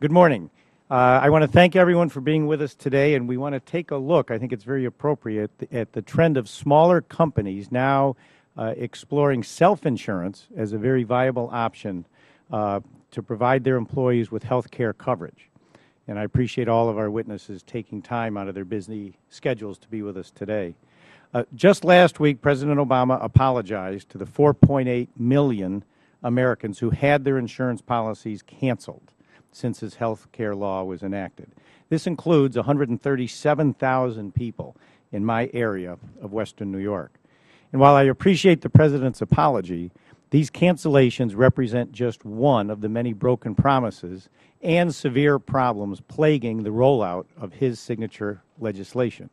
Good morning. I want to thank everyone for being with us today, and we want to take a look, I think it's very appropriate, at the trend of smaller companies now exploring self-insurance as a very viable option to provide their employees with health care coverage. And I appreciate all of our witnesses taking time out of their busy schedules to be with us today. Just last week, President Obama apologized to the 4.8 million Americans who had their insurance policies canceled since his health care law was enacted. This includes 137,000 people in my area of Western New York. And while I appreciate the President's apology, these cancellations represent just one of the many broken promises and severe problems plaguing the rollout of his signature legislation.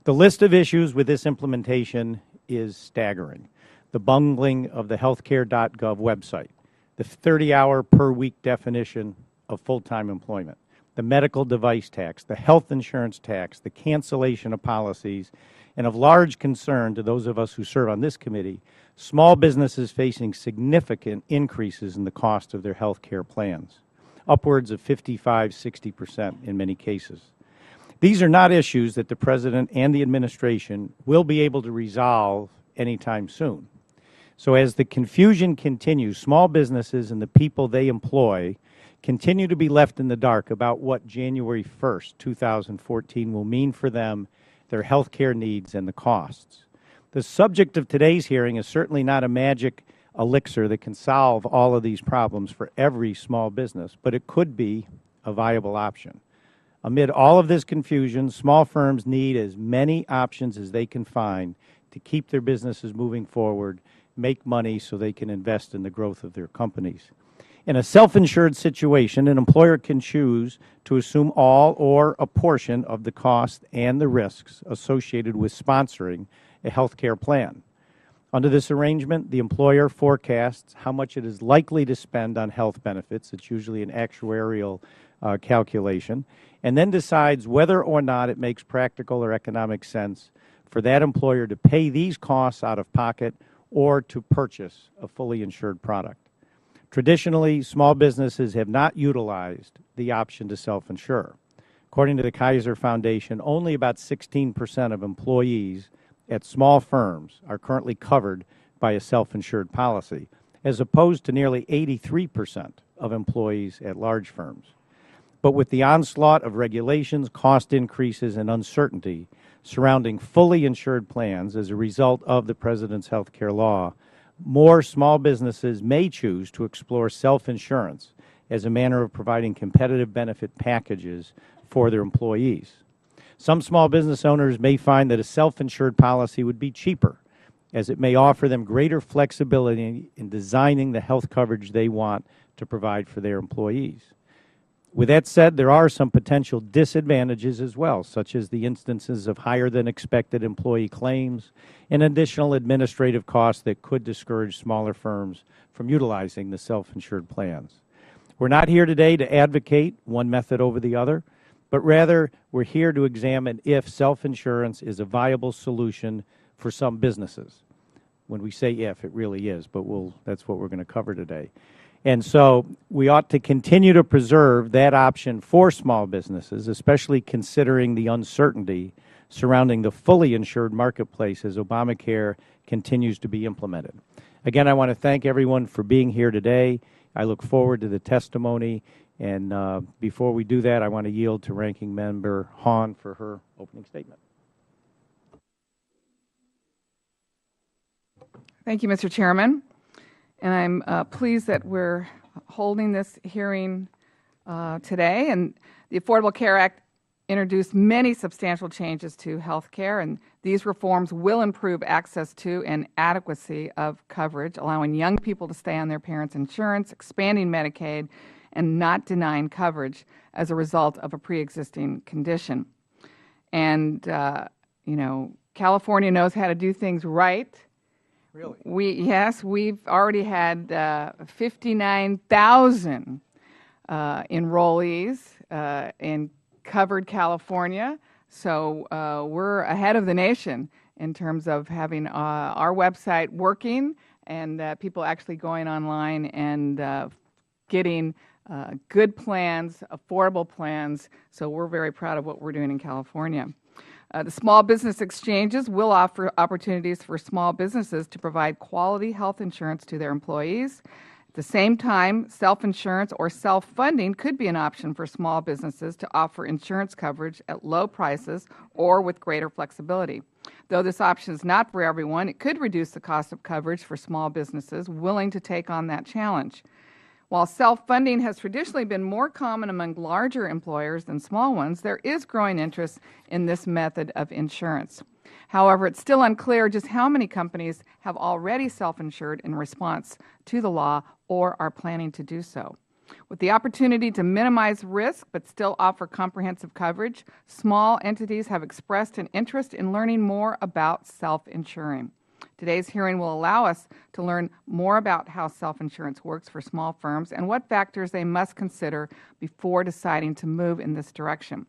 The list of issues with this implementation is staggering. The bungling of the healthcare.gov website, the 30-hour per week definition of full-time employment, the medical device tax, the health insurance tax, the cancellation of policies, and of large concern to those of us who serve on this committee, small businesses facing significant increases in the cost of their health care plans, upwards of 55–60% in many cases. These are not issues that the President and the administration will be able to resolve anytime soon. So as the confusion continues, small businesses and the people they employ continue to be left in the dark about what January 1st, 2014 will mean for them, their health care needs, and the costs. The subject of today's hearing is certainly not a magic elixir that can solve all of these problems for every small business, but it could be a viable option. Amid all of this confusion, small firms need as many options as they can find to keep their businesses moving forward, make money so they can invest in the growth of their companies. In a self-insured situation, an employer can choose to assume all or a portion of the cost and the risks associated with sponsoring a health care plan. Under this arrangement, the employer forecasts how much it is likely to spend on health benefits. It's usually an actuarial calculation, and then decides whether or not it makes practical or economic sense for that employer to pay these costs out of pocket or to purchase a fully insured product. Traditionally, small businesses have not utilized the option to self-insure. According to the Kaiser Foundation, only about 16% of employees at small firms are currently covered by a self-insured policy, as opposed to nearly 83% of employees at large firms. But with the onslaught of regulations, cost increases, and uncertainty surrounding fully insured plans as a result of the President's health care law, more small businesses may choose to explore self-insurance as a manner of providing competitive benefit packages for their employees. Some small business owners may find that a self-insured policy would be cheaper, as it may offer them greater flexibility in designing the health coverage they want to provide for their employees. With that said, there are some potential disadvantages as well, such as the instances of higher than expected employee claims and additional administrative costs that could discourage smaller firms from utilizing the self-insured plans. We're not here today to advocate one method over the other, but rather we're here to examine if self-insurance is a viable solution for some businesses. When we say if, it really is, but that's what we're going to cover today. And so we ought to continue to preserve that option for small businesses, especially considering the uncertainty surrounding the fully insured marketplace as Obamacare continues to be implemented. Again, I want to thank everyone for being here today. I look forward to the testimony. And before we do that, I want to yield to Ranking Member Hahn for her opening statement. Thank you, Mr. Chairman. And I'm pleased that we're holding this hearing today. And the Affordable Care Act introduced many substantial changes to health care, and these reforms will improve access to and adequacy of coverage, allowing young people to stay on their parents' insurance, expanding Medicaid, and not denying coverage as a result of a pre-existing condition. And, you know, California knows how to do things right. Really? Yes, we've already had 59,000 enrollees in covered California. So we're ahead of the nation in terms of having our website working and people actually going online and getting good plans, affordable plans. So we're very proud of what we're doing in California. The small business exchanges will offer opportunities for small businesses to provide quality health insurance to their employees. At the same time, self-insurance or self-funding could be an option for small businesses to offer insurance coverage at low prices or with greater flexibility. Though this option is not for everyone, it could reduce the cost of coverage for small businesses willing to take on that challenge. While self-funding has traditionally been more common among larger employers than small ones, there is growing interest in this method of insurance. However, it's still unclear just how many companies have already self-insured in response to the law or are planning to do so. With the opportunity to minimize risk but still offer comprehensive coverage, small entities have expressed an interest in learning more about self-insuring. Today's hearing will allow us to learn more about how self-insurance works for small firms and what factors they must consider before deciding to move in this direction.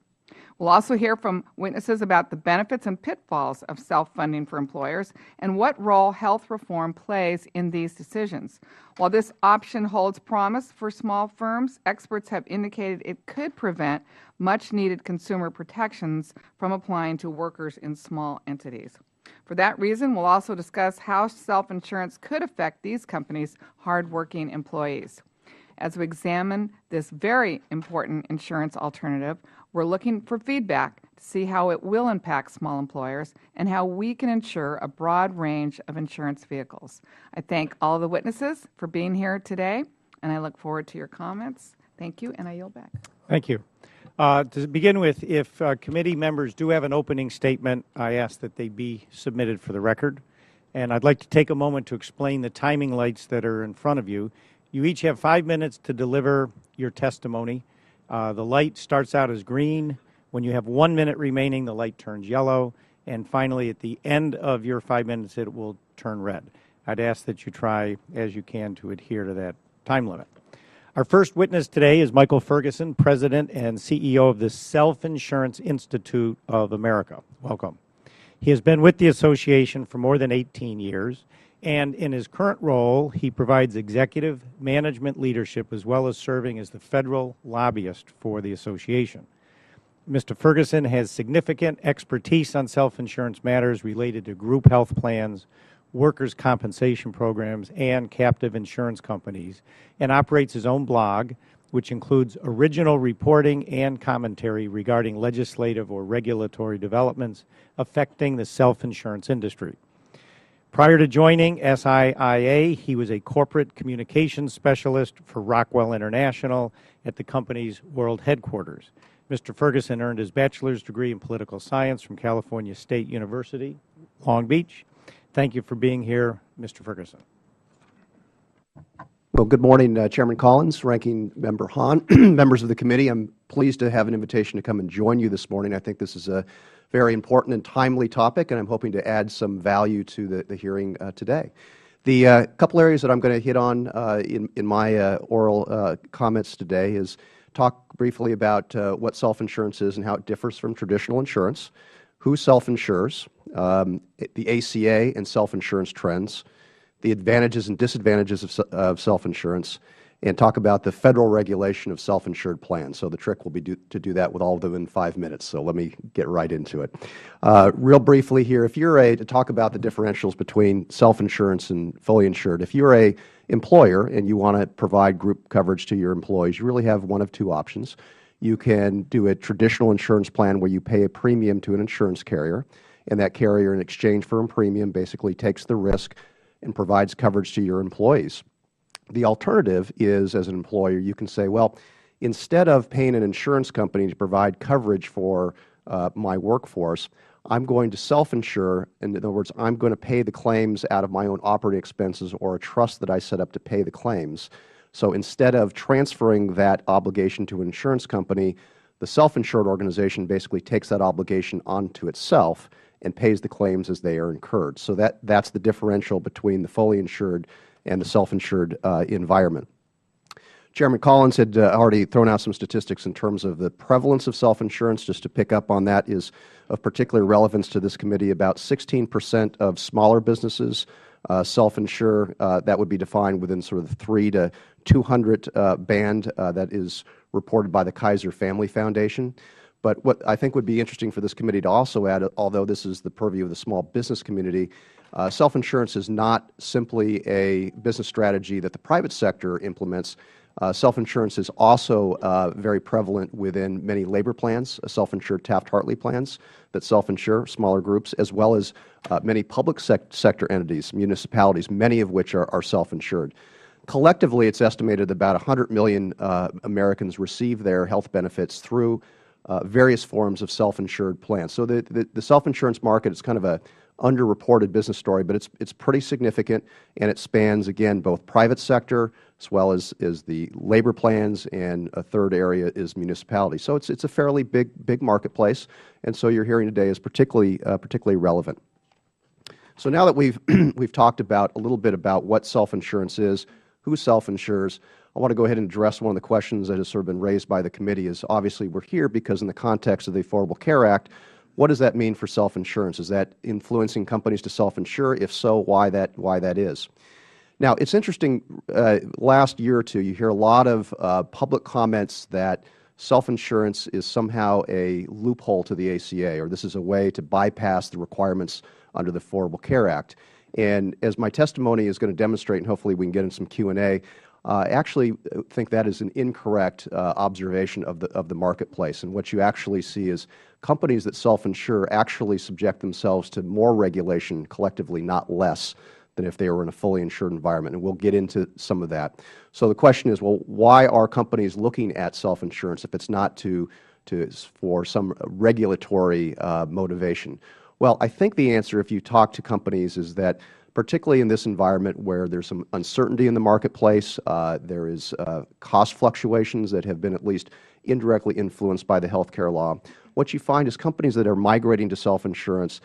We'll also hear from witnesses about the benefits and pitfalls of self-funding for employers and what role health reform plays in these decisions. While this option holds promise for small firms, experts have indicated it could prevent much-needed consumer protections from applying to workers in small entities. For that reason, we'll also discuss how self-insurance could affect these companies' hardworking employees. As we examine this very important insurance alternative, we're looking for feedback to see how it will impact small employers and how we can insure a broad range of insurance vehicles. I thank all of the witnesses for being here today, and I look forward to your comments. Thank you, and I yield back. Thank you. To begin with, if committee members do have an opening statement, I ask that they be submitted for the record. And I'd like to take a moment to explain the timing lights that are in front of you. You each have 5 minutes to deliver your testimony. The light starts out as green. When you have 1 minute remaining, the light turns yellow. And finally, at the end of your 5 minutes, it will turn red. I'd ask that you try as you can to adhere to that time limit. Our first witness today is Michael Ferguson, President and CEO of the Self-Insurance Institute of America. Welcome. He has been with the association for more than 18 years, and in his current role, he provides executive management leadership as well as serving as the federal lobbyist for the association. Mr. Ferguson has significant expertise on self-insurance matters related to group health plans, workers' compensation programs, and captive insurance companies, and operates his own blog, which includes original reporting and commentary regarding legislative or regulatory developments affecting the self-insurance industry. Prior to joining SIIA, he was a corporate communications specialist for Rockwell International at the company's world headquarters. Mr. Ferguson earned his bachelor's degree in political science from California State University, Long Beach. Thank you for being here, Mr. Ferguson. Well, good morning, Chairman Collins, Ranking Member Hahn, members of the committee. I'm pleased to have an invitation to come and join you this morning. I think this is a very important and timely topic, and I'm hoping to add some value to the hearing today. The couple areas that I'm going to hit on in my oral comments today is talk briefly about what self-insurance is and how it differs from traditional insurance, who self-insures, the ACA and self-insurance trends, the advantages and disadvantages of self-insurance, and talk about the federal regulation of self-insured plans. So the trick will be to do that with all of them in 5 minutes. So let me get right into it. Real briefly here, if you're to talk about the differentials between self-insurance and fully insured, if you're a employer and you want to provide group coverage to your employees, you really have one of two options. You can do a traditional insurance plan where you pay a premium to an insurance carrier, and that carrier, in exchange for a premium, basically takes the risk and provides coverage to your employees. The alternative is, as an employer, you can say, well, instead of paying an insurance company to provide coverage for my workforce, I'm going to self-insure. In other words, I'm going to pay the claims out of my own operating expenses or a trust that I set up to pay the claims. So instead of transferring that obligation to an insurance company, the self-insured organization basically takes that obligation onto itself and pays the claims as they are incurred. So that's the differential between the fully insured and the self-insured environment. Chairman Collins had already thrown out some statistics in terms of the prevalence of self-insurance. Just to pick up on that is of particular relevance to this committee. About 16% of smaller businesses Self-Insure, that would be defined within sort of the 3 to 200 band that is reported by the Kaiser Family Foundation. But what I think would be interesting for this committee to also add, although this is the purview of the small business community, self-insurance is not simply a business strategy that the private sector implements. Self-insurance is also very prevalent within many labor plans, self-insured Taft-Hartley plans that self-insure smaller groups, as well as many public sector entities, municipalities, many of which are self-insured. Collectively, it's estimated that about 100 million Americans receive their health benefits through various forms of self-insured plans. So the self-insurance market is kind of a underreported business story, but it's pretty significant, and it spans, again, both private sector as well as the labor plans, and a third area is municipalities. So it's a fairly big marketplace, and so your hearing today is particularly relevant. So now that we've talked about a little bit about what self-insurance is, who self-insures, I want to go ahead and address one of the questions that has sort of been raised by the committee. Is obviously we're here because in the context of the Affordable Care Act, what does that mean for self-insurance? Is that influencing companies to self-insure? If so, why that is? Now, it's interesting, last year or two, you hear a lot of public comments that self-insurance is somehow a loophole to the ACA, or this is a way to bypass the requirements under the Affordable Care Act. And as my testimony is going to demonstrate, and hopefully we can get in some Q&A, I actually think that is an incorrect observation of the marketplace. And what you actually see is companies that self-insure actually subject themselves to more regulation collectively, not less, than if they were in a fully insured environment. And we'll get into some of that. So the question is, well, why are companies looking at self-insurance if it's not for some regulatory motivation? Well, I think the answer, if you talk to companies, is that particularly in this environment where there's some uncertainty in the marketplace, there is cost fluctuations that have been at least indirectly influenced by the health care law, what you find is companies that are migrating to self-insurance,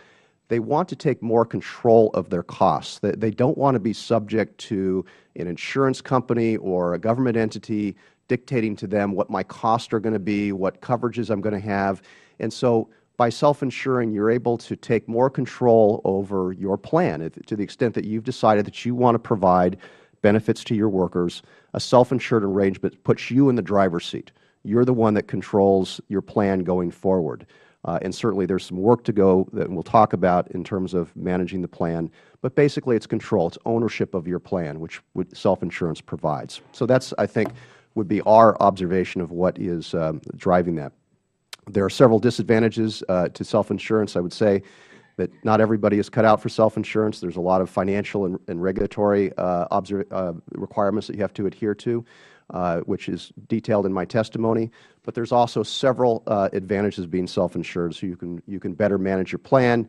they want to take more control of their costs. They don't want to be subject to an insurance company or a government entity dictating to them what my costs are going to be, what coverages I'm going to have. And so by self-insuring, you're able to take more control over your plan to the extent that you've decided that you want to provide benefits to your workers. A self-insured arrangement puts you in the driver's seat. You're the one that controls your plan going forward. And certainly there's some work to go that we'll talk about in terms of managing the plan. But basically it's control. It's ownership of your plan, which self-insurance provides. So that's, I think, would be our observation of what is driving that. There are several disadvantages to self-insurance. I would say that not everybody is cut out for self-insurance. There's a lot of financial and regulatory requirements that you have to adhere to, which is detailed in my testimony. But there's also several advantages being self-insured. So you can better manage your plan,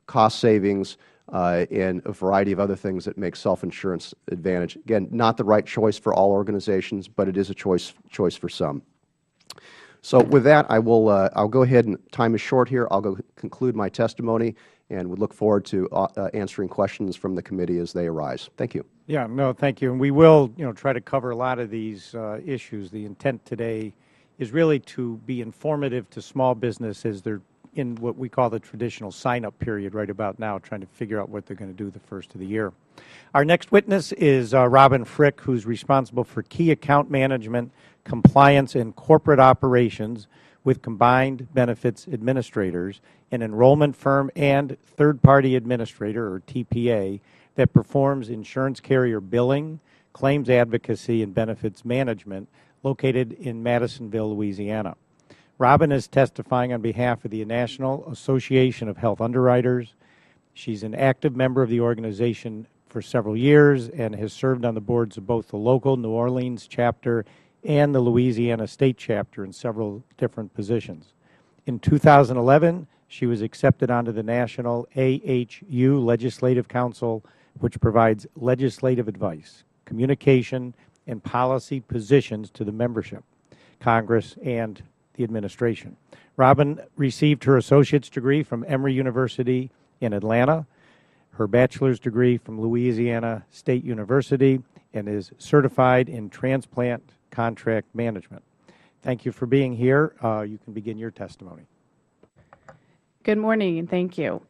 cost savings, and a variety of other things that make self-insurance advantage. Again, not the right choice for all organizations, but it is a choice for some. So with that, I'll go ahead, and time is short here. I'll go conclude my testimony, and would look forward to answering questions from the committee as they arise. Thank you. Yeah, no, thank you. And we will, try to cover a lot of these issues. The intent today is really to be informative to small business as they're in what we call the traditional sign-up period right about now, trying to figure out what they're going to do the first of the year. Our next witness is Robin Frick, who's responsible for key account management, compliance, and corporate operations with Combined Benefits Administrators, an enrollment firm and third-party administrator, or TPA, that performs insurance carrier billing, claims advocacy, and benefits management, located in Madisonville, Louisiana. Robin is testifying on behalf of the National Association of Health Underwriters. She's an active member of the organization for several years and has served on the boards of both the local New Orleans chapter and the Louisiana State chapter in several different positions. In 2011, she was accepted onto the National AHU Legislative Council, which provides legislative advice, communication, and policy positions to the membership, Congress, and the administration. Robin received her associate's degree from Emory University in Atlanta, her bachelor's degree from Louisiana State University, and is certified in transplant contract management. Thank you for being here. You can begin your testimony. Good morning, and thank you.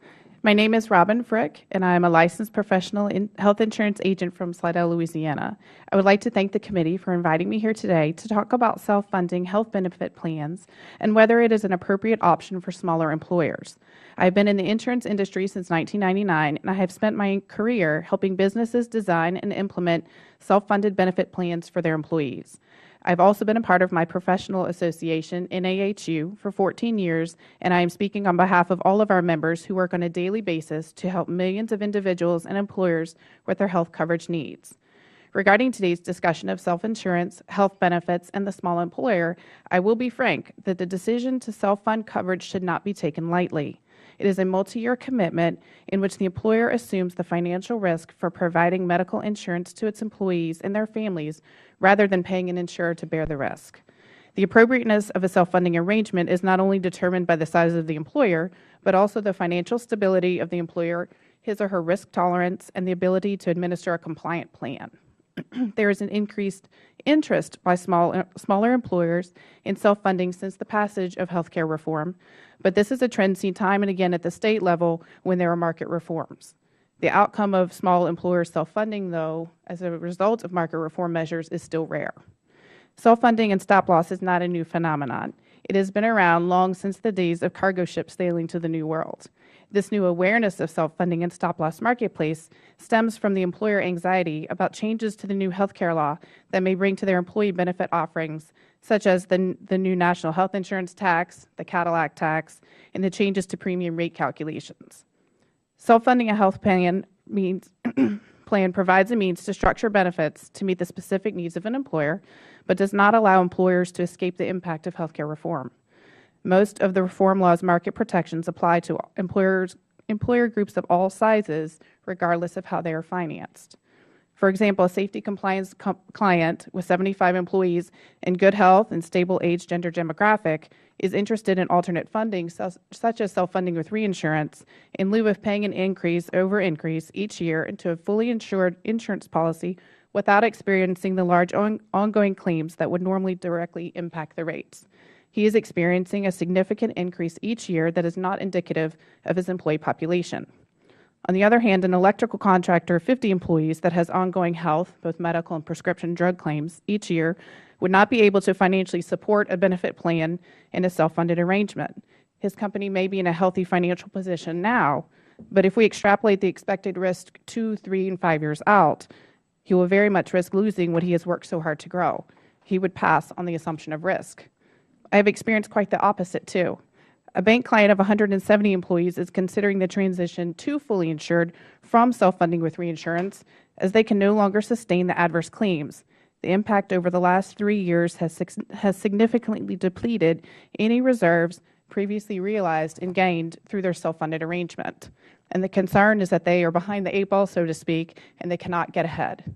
My name is Robin Frick, and I am a licensed professional health insurance agent from Slidell, Louisiana. I would like to thank the committee for inviting me here today to talk about self-funding health benefit plans and whether it is an appropriate option for smaller employers. I've been in the insurance industry since 1999, and I have spent my career helping businesses design and implement self-funded benefit plans for their employees. I've also been a part of my professional association, NAHU, for 14 years, and I am speaking on behalf of all of our members who work on a daily basis to help millions of individuals and employers with their health coverage needs. Regarding today's discussion of self-insurance, health benefits, and the small employer, I will be frank that the decision to self-fund coverage should not be taken lightly. It is a multi-year commitment in which the employer assumes the financial risk for providing medical insurance to its employees and their families rather than paying an insurer to bear the risk. The appropriateness of a self-funding arrangement is not only determined by the size of the employer, but also the financial stability of the employer, his or her risk tolerance, and the ability to administer a compliant plan. There is an increased interest by smaller employers in self-funding since the passage of healthcare reform, but this is a trend seen time and again at the state level when there are market reforms. The outcome of small employers self-funding, though, as a result of market reform measures, is still rare. Self-funding and stop-loss is not a new phenomenon. It has been around long since the days of cargo ships sailing to the New World. This new awareness of self-funding and stop-loss marketplace stems from the employer anxiety about changes to the new healthcare law that may bring to their employee benefit offerings, such as the new national health insurance tax, the Cadillac tax, and the changes to premium rate calculations. Self-funding a health plan provides a means to structure benefits to meet the specific needs of an employer, but does not allow employers to escape the impact of healthcare reform. Most of the reform law's market protections apply to employer groups of all sizes, regardless of how they are financed. For example, a safety compliance client with 75 employees in good health and stable age gender demographic is interested in alternate funding, such as self-funding with reinsurance, in lieu of paying an increase over increase each year into a fully insured insurance policy without experiencing the large ongoing claims that would normally directly impact the rates. He is experiencing a significant increase each year that is not indicative of his employee population. On the other hand, an electrical contractor of 50 employees that has ongoing health, both medical and prescription drug claims, each year would not be able to financially support a benefit plan in a self-funded arrangement. His company may be in a healthy financial position now, but if we extrapolate the expected risk 2, 3, and 5 years out, he will very much risk losing what he has worked so hard to grow. He would pass on the assumption of risk. I have experienced quite the opposite, too. A bank client of 170 employees is considering the transition to fully insured from self-funding with reinsurance, as they can no longer sustain the adverse claims. The impact over the last 3 years has significantly depleted any reserves previously realized and gained through their self-funded arrangement. And the concern is that they are behind the 8 ball, so to speak, and they cannot get ahead.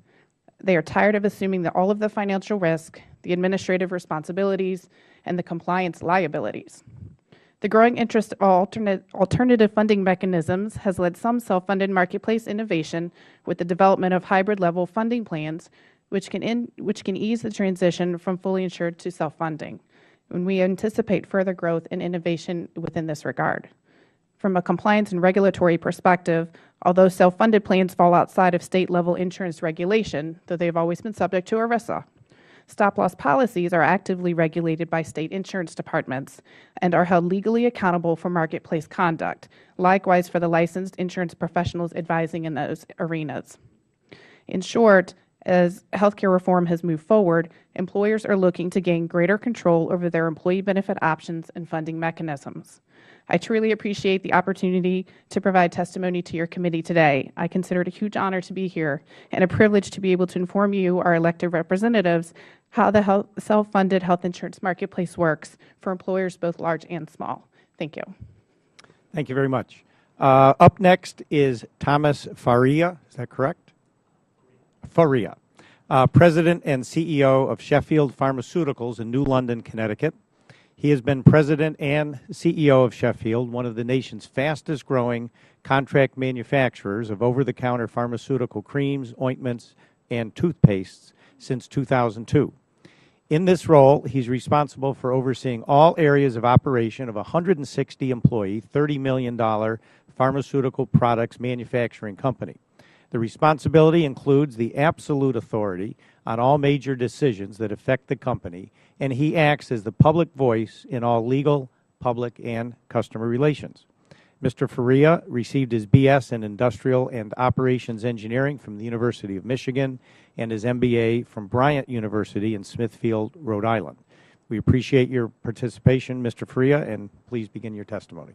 They are tired of assuming that all of the financial risk, the administrative responsibilities, and the compliance liabilities. The growing interest of alternative funding mechanisms has led some self-funded marketplace innovation with the development of hybrid-level funding plans, which can ease the transition from fully insured to self-funding. And we anticipate further growth and innovation within this regard. From a compliance and regulatory perspective, although self-funded plans fall outside of state-level insurance regulation, though they have always been subject to ERISA, stop-loss policies are actively regulated by state insurance departments and are held legally accountable for marketplace conduct, likewise for the licensed insurance professionals advising in those arenas. In short, as healthcare reform has moved forward, employers are looking to gain greater control over their employee benefit options and funding mechanisms. I truly appreciate the opportunity to provide testimony to your committee today. I consider it a huge honor to be here and a privilege to be able to inform you, our elected representatives, how the self-funded health insurance marketplace works for employers both large and small. Thank you. Thank you very much. Up next is Thomas Faria. Is that correct? Faria, President and CEO of Sheffield Pharmaceuticals in New London, Connecticut. He has been president and CEO of Sheffield, one of the nation's fastest growing contract manufacturers of over-the-counter pharmaceutical creams, ointments, and toothpastes since 2002. In this role, he's responsible for overseeing all areas of operation of a 160-employee, $30 million pharmaceutical products manufacturing company. The responsibility includes the absolute authority on all major decisions that affect the company, and he acts as the public voice in all legal, public, and customer relations. Mr. Faria received his B.S. in Industrial and Operations Engineering from the University of Michigan and his MBA from Bryant University in Smithfield, Rhode Island. We appreciate your participation, Mr. Faria, and please begin your testimony.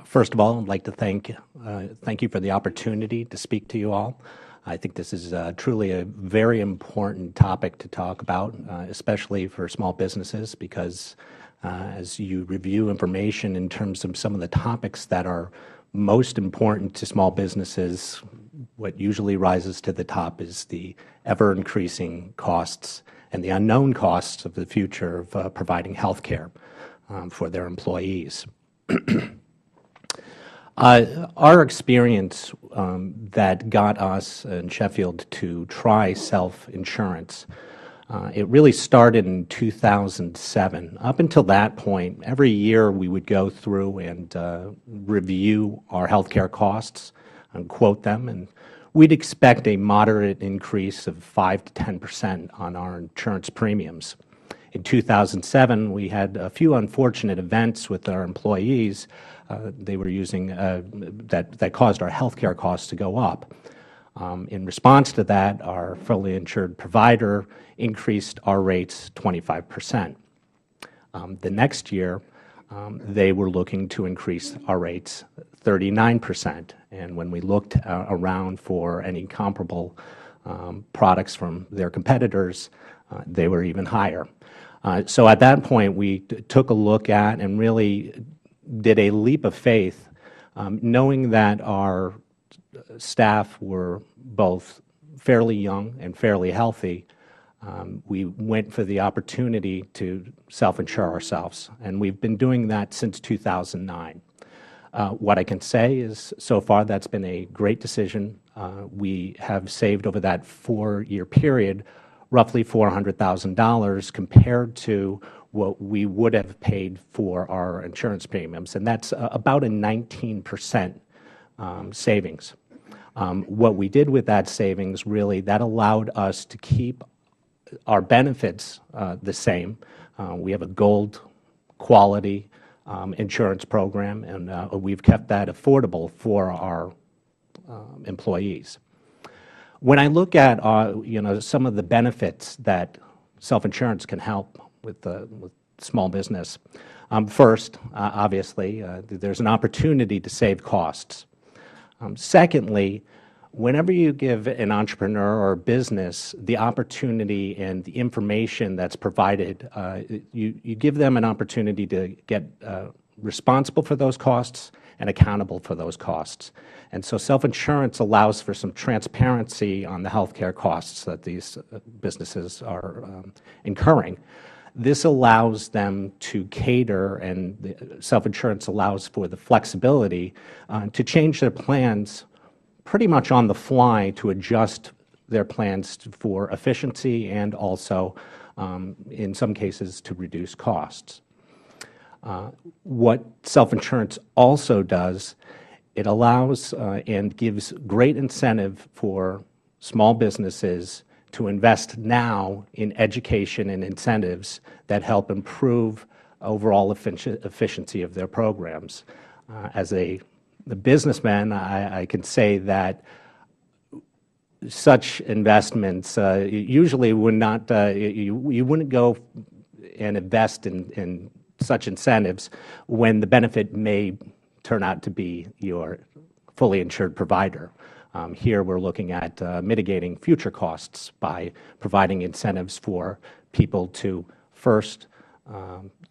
First of all, I'd like to thank you for the opportunity to speak to you all. I think this is truly a very important topic to talk about, especially for small businesses, because as you review information in terms of some of the topics that are most important to small businesses, what usually rises to the top is the ever-increasing costs and the unknown costs of the future of providing health care for their employees. Our experience that got us in Sheffield to try self-insurance, it really started in 2007. Up until that point, every year we would go through and review our health care costs and quote them, and we'd expect a moderate increase of 5 to 10% on our insurance premiums. In 2007, we had a few unfortunate events with our employees they were using that caused our health care costs to go up. In response to that, our fully insured provider increased our rates 25%. The next year, they were looking to increase our rates 39%. And when we looked around for any comparable products from their competitors, they were even higher. So at that point, we took a look at and really did a leap of faith, knowing that our staff were both fairly young and fairly healthy. We went for the opportunity to self-insure ourselves, and we've been doing that since 2009. What I can say is, so far, that's been a great decision. We have saved over that 4-year period roughly $400,000 compared to what we would have paid for our insurance premiums, and that's about a 19% savings. What we did with that savings, really, that allowed us to keep our benefits the same. We have a gold quality insurance program, and we've kept that affordable for our employees. When I look at some of the benefits that self-insurance can help with small business, first, obviously, there's an opportunity to save costs. Secondly, whenever you give an entrepreneur or business the opportunity and the information that's provided, you give them an opportunity to get responsible for those costs and accountable for those costs. And so self-insurance allows for some transparency on the health care costs that these businesses are incurring. This allows them to cater, and self-insurance allows for the flexibility to change their plans pretty much on the fly to adjust their plans for efficiency and also, in some cases, to reduce costs. What self-insurance also does, it allows and gives great incentive for small businesses to invest now in education and incentives that help improve overall efficiency of their programs. As a businessman, I can say that such investments usually would not, you wouldn't go and invest in such incentives when the benefit may turn out to be your fully insured provider. Here we're looking at mitigating future costs by providing incentives for people to first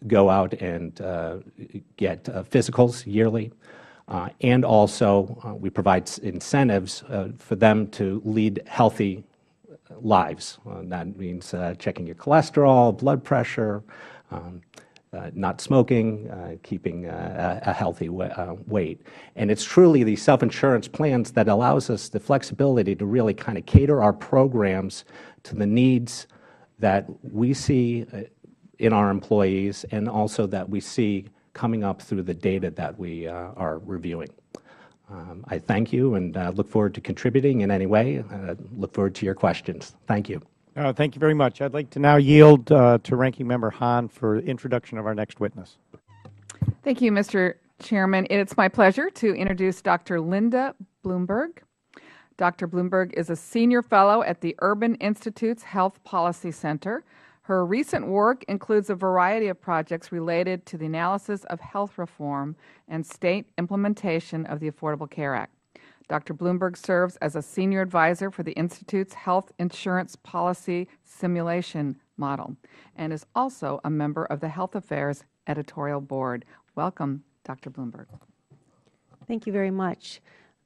go out and get physicals yearly, and also we provide incentives for them to lead healthy lives. That means checking your cholesterol, blood pressure, not smoking, keeping a healthy weight. And it's truly the self-insurance plans that allows us the flexibility to really kind of cater our programs to the needs that we see in our employees and also that we see coming up through the data that we are reviewing. I thank you and look forward to contributing in any way. Look forward to your questions. Thank you. Thank you very much. I'd like to now yield to Ranking Member Hahn for introduction of our next witness. Thank you, Mr. Chairman. It's my pleasure to introduce Dr. Linda Blumberg. Dr. Blumberg is a senior fellow at the Urban Institute's Health Policy Center. Her recent work includes a variety of projects related to the analysis of health reform and state implementation of the Affordable Care Act. Dr. Blumberg serves as a senior advisor for the Institute's Health Insurance Policy Simulation Model and is also a member of the Health Affairs Editorial Board. Welcome, Dr. Blumberg. Thank you very much.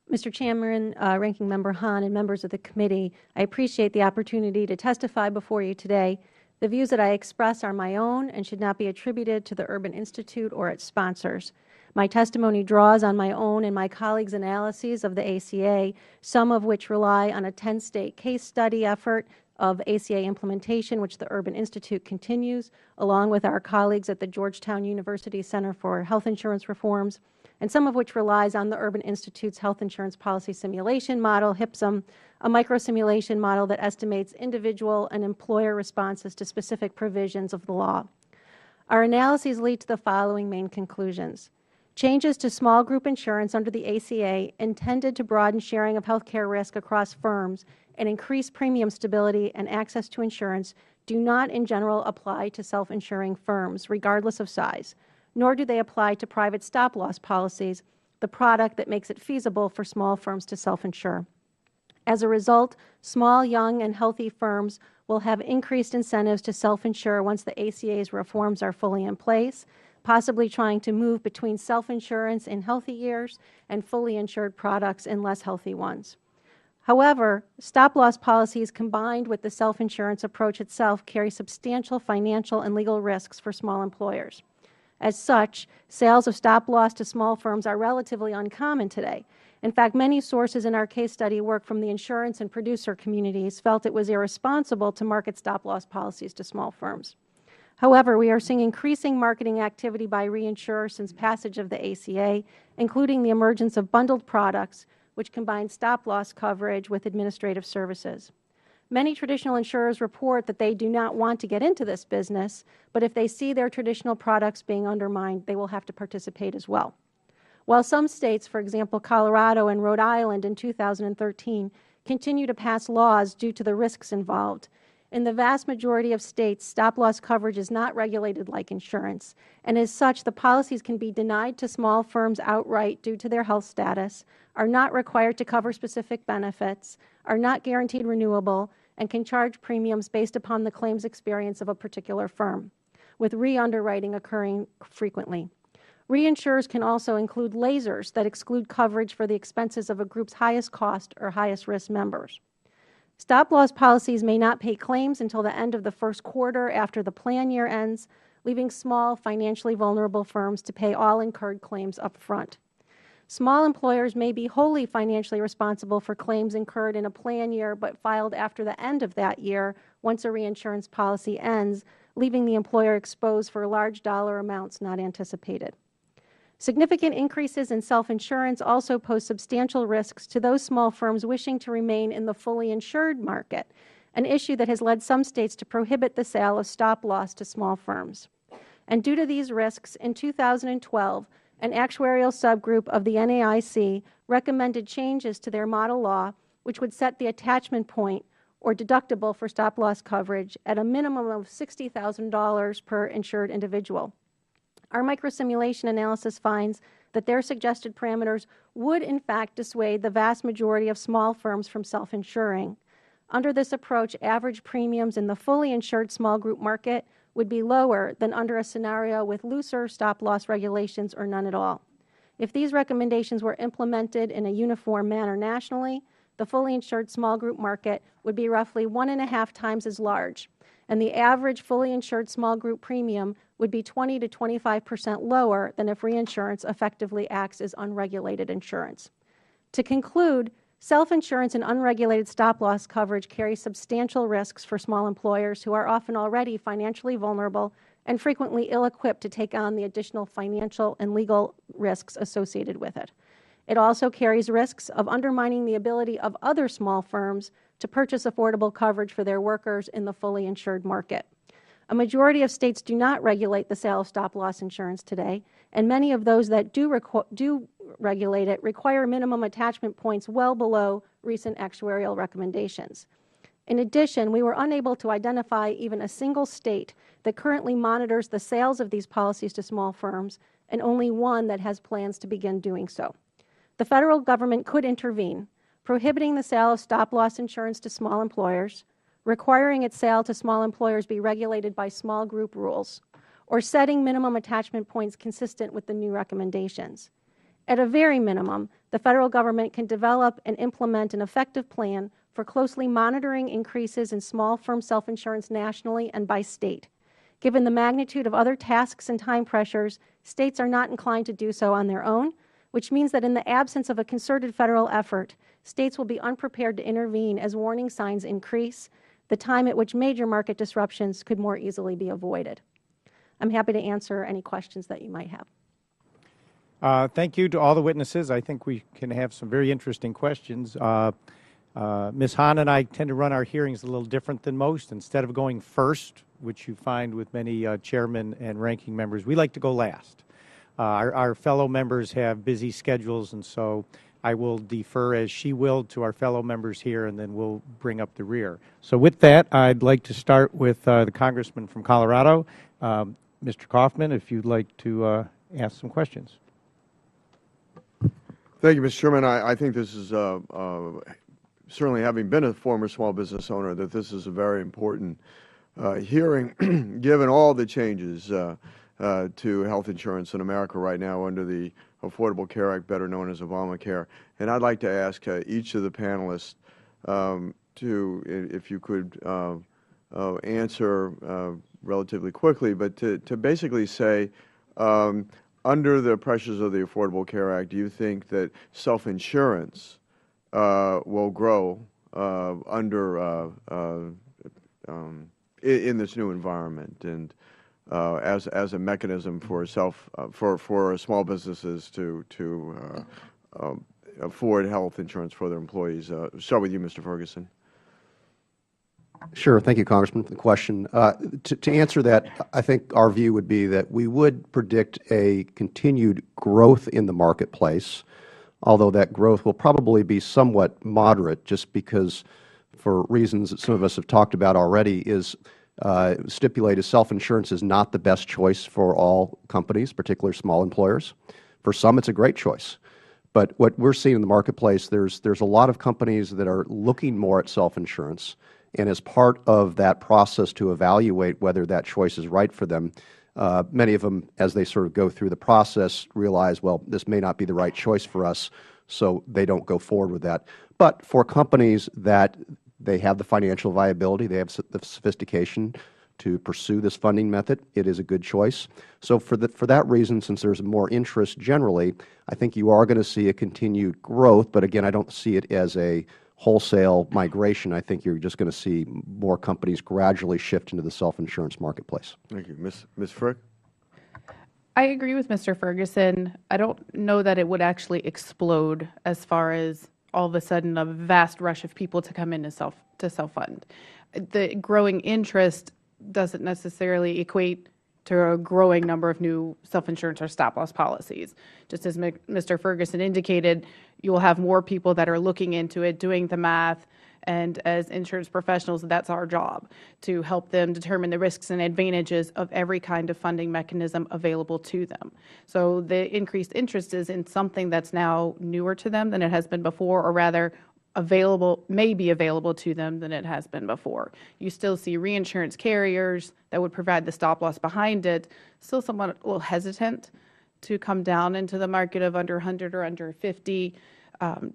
Mr. Chairman, Ranking Member Hahn, and members of the committee, I appreciate the opportunity to testify before you today. The views that I express are my own and should not be attributed to the Urban Institute or its sponsors. My testimony draws on my own and my colleagues' analyses of the ACA, some of which rely on a 10-state case study effort of ACA implementation, which the Urban Institute continues, along with our colleagues at the Georgetown University Center for Health Insurance Reforms, and some of which relies on the Urban Institute's Health Insurance Policy Simulation Model, HIPSM, a microsimulation model that estimates individual and employer responses to specific provisions of the law. Our analyses lead to the following main conclusions. Changes to small group insurance under the ACA intended to broaden sharing of health care risk across firms and increase premium stability and access to insurance do not in general apply to self-insuring firms, regardless of size, nor do they apply to private stop-loss policies, the product that makes it feasible for small firms to self-insure. As a result, small, young, and healthy firms will have increased incentives to self-insure once the ACA's reforms are fully in place, possibly trying to move between self-insurance in healthy years and fully insured products in less healthy ones. However, stop-loss policies combined with the self-insurance approach itself carry substantial financial and legal risks for small employers. As such, sales of stop-loss to small firms are relatively uncommon today. In fact, many sources in our case study work from the insurance and producer communities felt it was irresponsible to market stop-loss policies to small firms. However, we are seeing increasing marketing activity by reinsurers since passage of the ACA, including the emergence of bundled products, which combine stop-loss coverage with administrative services. Many traditional insurers report that they do not want to get into this business, but if they see their traditional products being undermined, they will have to participate as well. While some states, for example, Colorado and Rhode Island in 2013, continue to pass laws due to the risks involved, in the vast majority of states, stop-loss coverage is not regulated like insurance, and as such, the policies can be denied to small firms outright due to their health status, are not required to cover specific benefits, are not guaranteed renewable, and can charge premiums based upon the claims experience of a particular firm, with re-underwriting occurring frequently. Reinsurers can also include lasers that exclude coverage for the expenses of a group's highest cost or highest risk members. Stop-loss policies may not pay claims until the end of the first quarter after the plan year ends, leaving small, financially vulnerable firms to pay all incurred claims up front. Small employers may be wholly financially responsible for claims incurred in a plan year but filed after the end of that year once a reinsurance policy ends, leaving the employer exposed for large dollar amounts not anticipated. Significant increases in self-insurance also pose substantial risks to those small firms wishing to remain in the fully insured market, an issue that has led some states to prohibit the sale of stop-loss to small firms. And due to these risks, in 2012, an actuarial subgroup of the NAIC recommended changes to their model law, which would set the attachment point or deductible for stop-loss coverage at a minimum of $60,000 per insured individual. Our microsimulation analysis finds that their suggested parameters would, in fact, dissuade the vast majority of small firms from self-insuring. Under this approach, average premiums in the fully insured small group market would be lower than under a scenario with looser stop-loss regulations or none at all. If these recommendations were implemented in a uniform manner nationally, the fully insured small group market would be roughly 1.5 times as large, and the average fully insured small group premium would be 20 to 25% lower than if reinsurance effectively acts as unregulated insurance. To conclude, self-insurance and unregulated stop-loss coverage carry substantial risks for small employers who are often already financially vulnerable and frequently ill-equipped to take on the additional financial and legal risks associated with it. It also carries risks of undermining the ability of other small firms to purchase affordable coverage for their workers in the fully insured market. A majority of states do not regulate the sale of stop-loss insurance today, and many of those that do regulate it require minimum attachment points well below recent actuarial recommendations. In addition, we were unable to identify even a single state that currently monitors the sales of these policies to small firms, and only one that has plans to begin doing so. The Federal Government could intervene, prohibiting the sale of stop-loss insurance to small employers, requiring its sale to small employers be regulated by small group rules, or setting minimum attachment points consistent with the new recommendations. At a very minimum, the Federal Government can develop and implement an effective plan for closely monitoring increases in small firm self-insurance nationally and by state. Given the magnitude of other tasks and time pressures, states are not inclined to do so on their own, which means that in the absence of a concerted Federal effort, states will be unprepared to intervene as warning signs increase, the time at which major market disruptions could more easily be avoided. I'm happy to answer any questions that you might have. Thank you to all the witnesses. I think we can have some very interesting questions. Ms. Hahn and I tend to run our hearings a little different than most. Instead of going first, which you find with many chairmen and ranking members, we like to go last. Our fellow members have busy schedules, and so I will defer, as she will, to our fellow members here, and then we'll bring up the rear. So with that, I'd like to start with the Congressman from Colorado, Mr. Kaufman, if you'd like to ask some questions. Thank you, Mr. Chairman. I think this is, certainly having been a former small business owner, that this is a very important hearing, given all the changes to health insurance in America right now under the Affordable Care Act, better known as Obamacare. And I'd like to ask each of the panelists if you could answer relatively quickly, but to basically say, under the pressures of the Affordable Care Act, do you think that self-insurance will grow in this new environment, and as a mechanism for small businesses to afford health insurance for their employees? Start with you, Mr. Ferguson. Sure. Thank you, Congressman, for the question. To answer that, I think our view would be that we would predict a continued growth in the marketplace, although that growth will probably be somewhat moderate, just because, for reasons that some of us have talked about already, is stipulated self-insurance is not the best choice for all companies, particularly small employers. For some, it's a great choice. But what we're seeing in the marketplace, there's a lot of companies that are looking more at self-insurance, and as part of that process to evaluate whether that choice is right for them, many of them, as they sort of go through the process, realize, well, this may not be the right choice for us, so they don't go forward with that. But for companies that they have the financial viability, they have the sophistication to pursue this funding method, it is a good choice. So for that reason, since there's more interest generally, I think you are going to see a continued growth. But again, I don't see it as a wholesale migration. I think you're just going to see more companies gradually shift into the self-insurance marketplace. Thank you. Ms. Frick? I agree with Mr. Ferguson. I don't know that it would actually explode as far as all of a sudden a vast rush of people to come in to self-fund. The growing interest doesn't necessarily equate to a growing number of new self-insurance or stop-loss policies. Just as Mr. Ferguson indicated, you will have more people that are looking into it, doing the math, and as insurance professionals, that's our job, to help them determine the risks and advantages of every kind of funding mechanism available to them. So the increased interest is in something that's now newer to them than it has been before, or rather may be available to them than it has been before. You still see reinsurance carriers that would provide the stop loss behind it, still somewhat a little hesitant to come down into the market of under 100 or under 50,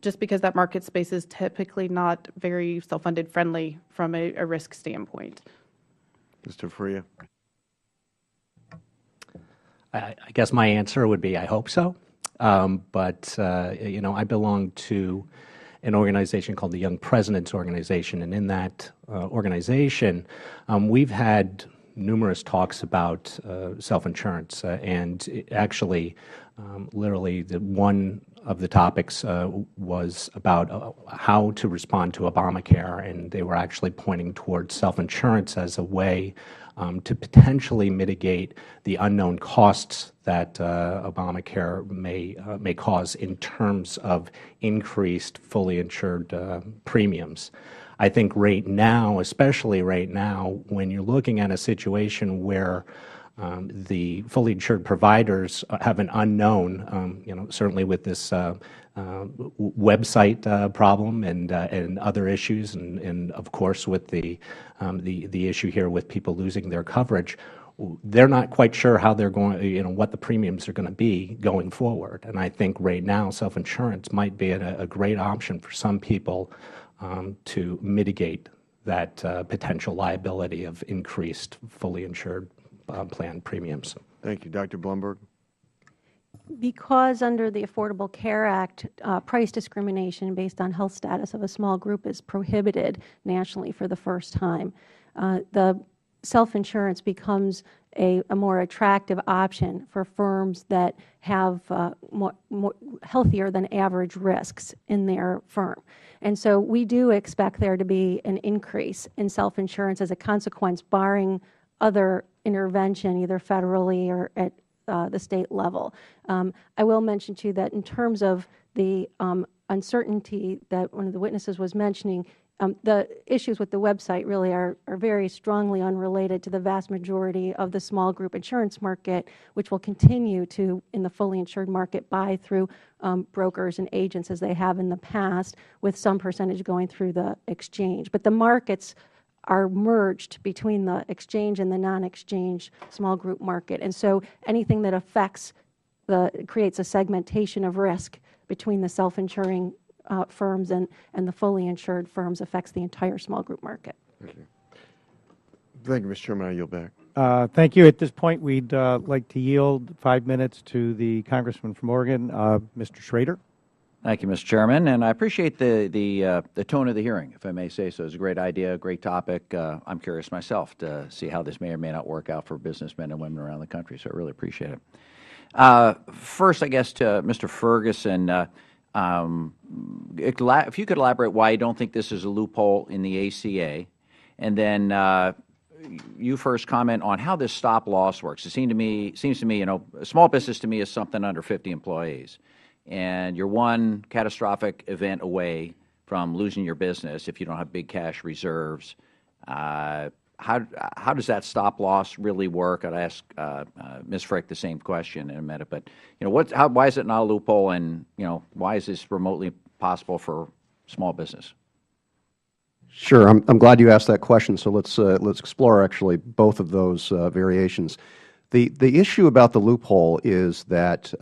just because that market space is typically not very self-funded friendly from a risk standpoint. Mr. Faria? I guess my answer would be I hope so. But I belong to an organization called the Young Presidents Organization, and in that organization, we've had numerous talks about self-insurance, and actually, literally, one of the topics was about how to respond to Obamacare, and they were actually pointing towards self-insurance as a way to potentially mitigate the unknown costs that Obamacare may cause in terms of increased fully insured premiums. I think right now, especially right now, when you're looking at a situation where the fully insured providers have an unknown, certainly with this website problem and other issues, and of course with the issue here with people losing their coverage, they're not quite sure how they're going, what the premiums are going to be going forward. And I think right now self-insurance might be a great option for some people to mitigate that potential liability of increased fully insured plan premiums. Thank you. Dr. Blumberg. Because under the Affordable Care Act, price discrimination based on health status of a small group is prohibited nationally for the first time, the self-insurance becomes a more attractive option for firms that have more healthier than average risks in their firm. And so we do expect there to be an increase in self-insurance as a consequence, barring other intervention, either federally or at the state level. I will mention, too, that in terms of the uncertainty that one of the witnesses was mentioning, the issues with the website really are very strongly unrelated to the vast majority of the small group insurance market, which will continue to, in the fully insured market, buy through brokers and agents as they have in the past, with some percentage going through the exchange. But the markets are merged between the exchange and the non-exchange small group market. And so anything that affects creates a segmentation of risk between the self-insuring firms and the fully insured firms affects the entire small group market. Thank you. Thank you, Mr. Chairman. I yield back. Thank you. At this point, we'd like to yield 5 minutes to the Congressman from Oregon, Mr. Schrader. Thank you, Mr. Chairman, and I appreciate the tone of the hearing, if I may say so. It's a great idea, a great topic. I'm curious myself to see how this may or may not work out for businessmen and women around the country, so I really appreciate it. First, I guess to Mr. Ferguson, if you could elaborate why you don't think this is a loophole in the ACA, and then you first comment on how this stop loss works. It seems to me, a small business to me is something under 50 employees. And you're one catastrophic event away from losing your business if you don't have big cash reserves. How does that stop loss really work? I'd ask Ms. Frick the same question in a minute. But why is it not a loophole, and why is this remotely possible for small business? Sure. I'm glad you asked that question. So let's explore actually both of those variations. The issue about the loophole is that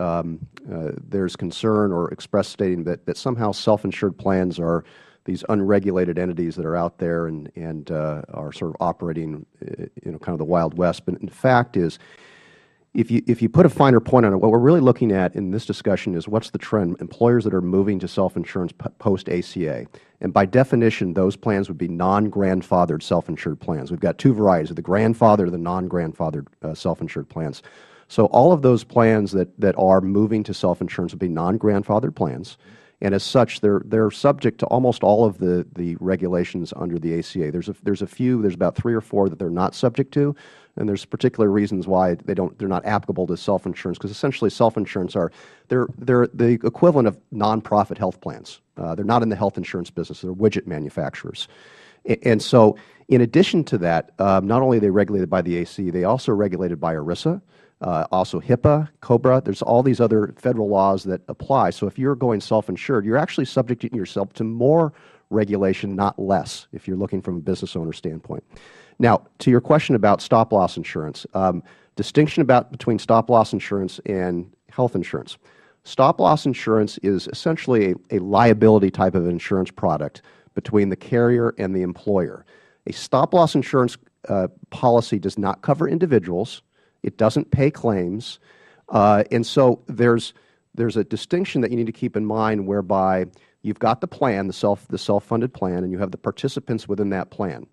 there's concern or express stating that somehow self-insured plans are these unregulated entities that are out there and are sort of operating, kind of the Wild West. But in fact is, if you put a finer point on it, what we're really looking at in this discussion is what's the trend? Employers that are moving to self-insurance post-ACA. And by definition, those plans would be non-grandfathered self-insured plans. We've got two varieties, the grandfathered and the non-grandfathered self-insured plans. So all of those plans that are moving to self-insurance would be non-grandfathered plans. And as such, they're subject to almost all of the regulations under the ACA. There's about 3 or 4 that they're not subject to, and there's particular reasons why they're not applicable to self-insurance, because essentially self-insurance they're the equivalent of nonprofit health plans. They're not in the health insurance business. They're widget manufacturers. And so in addition to that, not only are they regulated by the ACA, they also are regulated by ERISA, also HIPAA, COBRA. There's all these other federal laws that apply. So if you're going self-insured, you're actually subjecting yourself to more regulation, not less, if you're looking from a business owner standpoint. Now, to your question about stop-loss insurance, distinction between stop-loss insurance and health insurance. Stop-loss insurance is essentially a liability type of insurance product between the carrier and the employer. A stop-loss insurance policy does not cover individuals. It doesn't pay claims. And so there's a distinction that you need to keep in mind whereby you've got the plan, the self-funded plan, and you have the participants within that plan.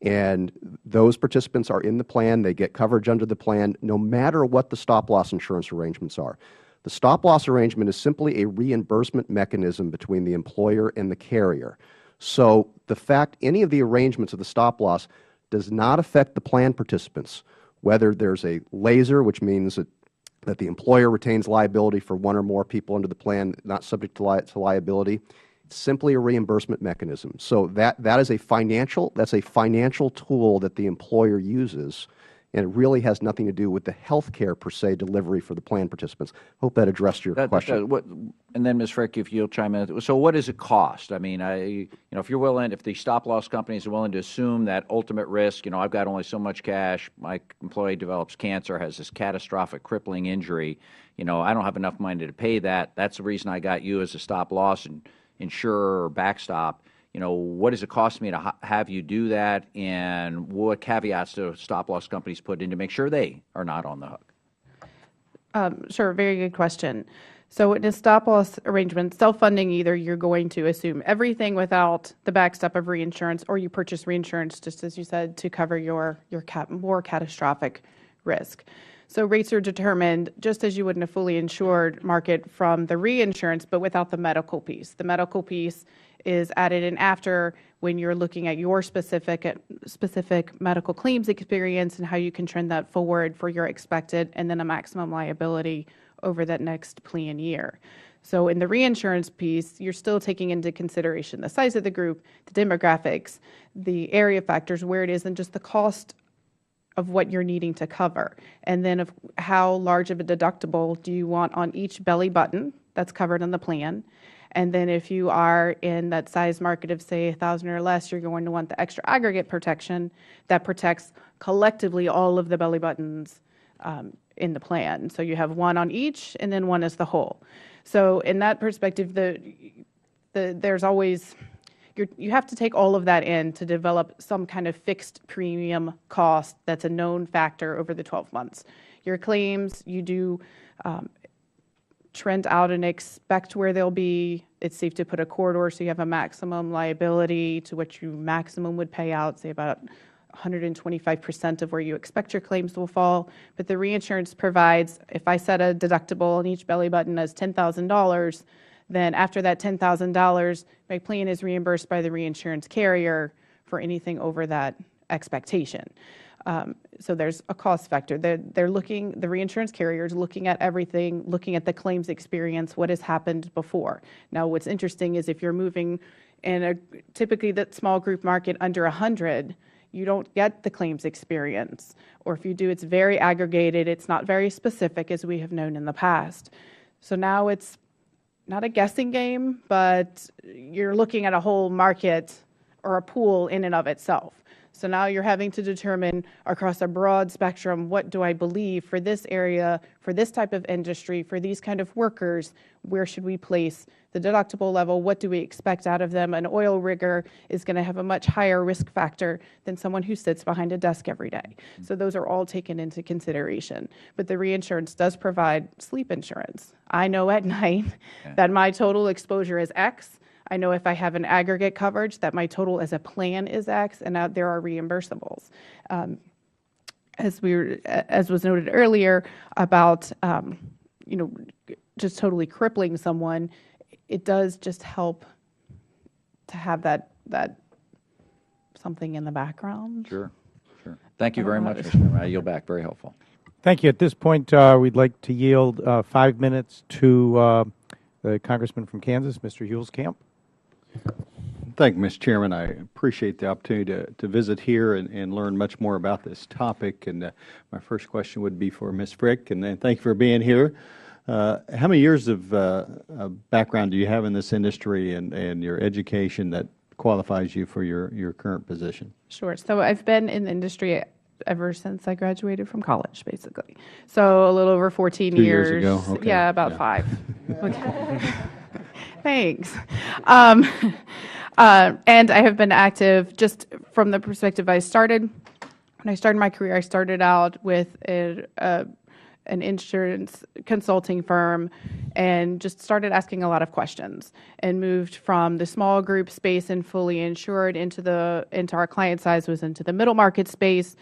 And those participants are in the plan. They get coverage under the plan no matter what the stop-loss insurance arrangements are. The stop-loss arrangement is simply a reimbursement mechanism between the employer and the carrier. So the fact any of the arrangements of the stop-loss does not affect the plan participants, whether there's a laser, which means that the employer retains liability for one or more people under the plan, not subject to liability. It's simply a reimbursement mechanism. So that is a financial tool that the employer uses, and it really has nothing to do with the health care per se delivery for the plan participants. I hope that addressed your question. And then, Ms. Frick, if you'll chime in. So what does it cost? I mean, if you're willing, if the stop-loss companies are willing to assume that ultimate risk, I've got only so much cash, my employee develops cancer, has this catastrophic crippling injury, I don't have enough money to pay that. That's the reason I got you as a stop-loss and insurer or backstop. What does it cost me to have you do that, and what caveats do stop-loss companies put in to make sure they are not on the hook? Sure, very good question. So in a stop-loss arrangement, self-funding, either you're going to assume everything without the backstop of reinsurance, or you purchase reinsurance, just as you said, to cover your more catastrophic risk. So rates are determined just as you would in a fully insured market from the reinsurance, but without the medical piece. The medical piece is added in after when you're looking at your specific medical claims experience and how you can trend that forward for your expected and then a maximum liability over that next plan year. So in the reinsurance piece, you're still taking into consideration the size of the group, the demographics, the area factors, where it is, and just the cost of what you're needing to cover. And then of how large of a deductible do you want on each belly button that's covered on the plan. And then if you are in that size market of, say, 1,000 or less, you're going to want the extra aggregate protection that protects collectively all of the belly buttons in the plan. So you have one on each, and then one as the whole. So in that perspective, there's always, you have to take all of that in to develop some kind of fixed premium cost that's a known factor over the 12 months. Your claims, you do trend out and expect where they'll be. It's safe to put a corridor so you have a maximum liability to what you maximum would pay out, say about 125% of where you expect your claims will fall. But the reinsurance provides, if I set a deductible on each belly button as $10,000, then after that $10,000, my plan is reimbursed by the reinsurance carrier for anything over that expectation. So there's a cost factor. They're looking, the reinsurance carrier is looking at everything, looking at the claims experience, what has happened before. Now, what's interesting is if you're moving in typically that small group market under 100, you don't get the claims experience. Or if you do, it's very aggregated. It's not very specific, as we have known in the past. So now it's not a guessing game, but you're looking at a whole market or a pool in and of itself. So now you're having to determine across a broad spectrum, what do I believe for this area, for this type of industry, for these kind of workers, where should we place the deductible level, what do we expect out of them? An oil rigger is going to have a much higher risk factor than someone who sits behind a desk every day. So those are all taken into consideration. But the reinsurance does provide sleep insurance. I know at night that my total exposure is X. I know if I have an aggregate coverage that my total as a plan is X, and there are reimbursables. As was noted earlier about just totally crippling someone, it does just help to have that something in the background. Sure. Thank you very much, Mr. Chairman. I yield back. Very helpful. Thank you. At this point, we'd like to yield 5 minutes to the Congressman from Kansas, Mr. Huelskamp. Thank you, Mr. Chairman. I appreciate the opportunity to visit here and learn much more about this topic. And my first question would be for Ms. Frick, and thank you for being here. How many years of background do you have in this industry and your education that qualifies you for your current position? Sure. So I've been in the industry ever since I graduated from college, basically. So a little over 14 2 years ago. Okay. Yeah, about 5. Okay. Thanks. And I have been active just from the perspective when I started my career, I started out with an insurance consulting firm and just started asking a lot of questions, and moved from the small group space and fully insured into our client size was into the middle market space,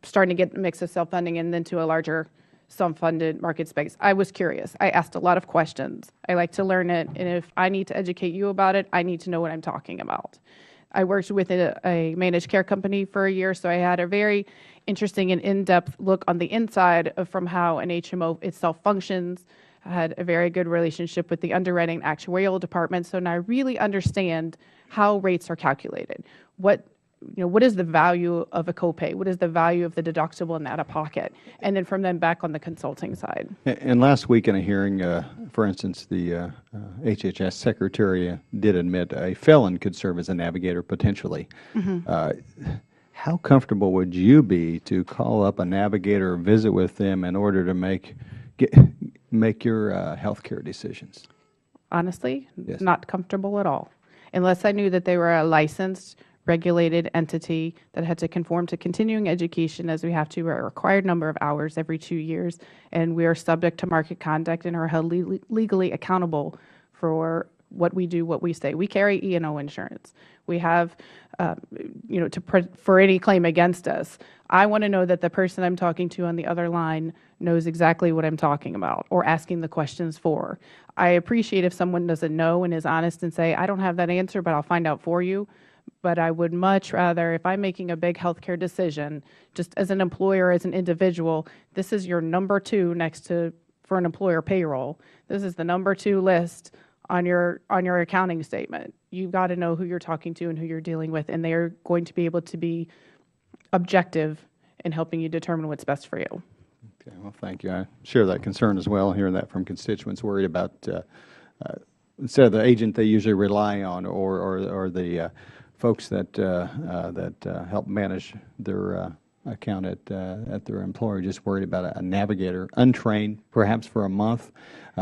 starting to get a mix of self-funding, and then to a larger self-funded market space. I was curious. I asked a lot of questions. I like to learn it, and if I need to educate you about it, I need to know what I'm talking about. I worked with a managed care company for a year, so I had a very interesting and in-depth look on the inside from how an HMO itself functions. I had a very good relationship with the underwriting actuarial department, so now I really understand how rates are calculated. What is the value of a copay? What is the value of the deductible and out-of-pocket? And then from then back on the consulting side. And last week in a hearing, for instance, the HHS Secretary did admit a felon could serve as a navigator potentially. How comfortable would you be to call up a navigator or visit with them in order to make your health care decisions? Honestly, Yes. not comfortable at all, unless I knew that they were a licensed, regulated entity that had to conform to continuing education, as we have to a required number of hours every 2 years, and we are subject to market conduct and are held legally accountable for what we do, what we say. We carry E&O insurance. We have, for any claim against us. I want to know that the person I'm talking to on the other line knows exactly what I'm talking about or asking the questions for. I appreciate if someone doesn't know and is honest and say, I don't have that answer, but I'll find out for you. But I would much rather, if I'm making a big healthcare decision, just as an employer, as an individual, this is your number 2 next to, for an employer payroll. This is the number 2 list on your accounting statement. You've got to know who you're talking to and who you're dealing with, and they're going to be able to be objective in helping you determine what's best for you. Okay, well, thank you. I share that concern as well, hearing that from constituents worried about instead of the agent they usually rely on or the folks that help manage their account at their employer, just worried about a navigator, untrained, perhaps for a month.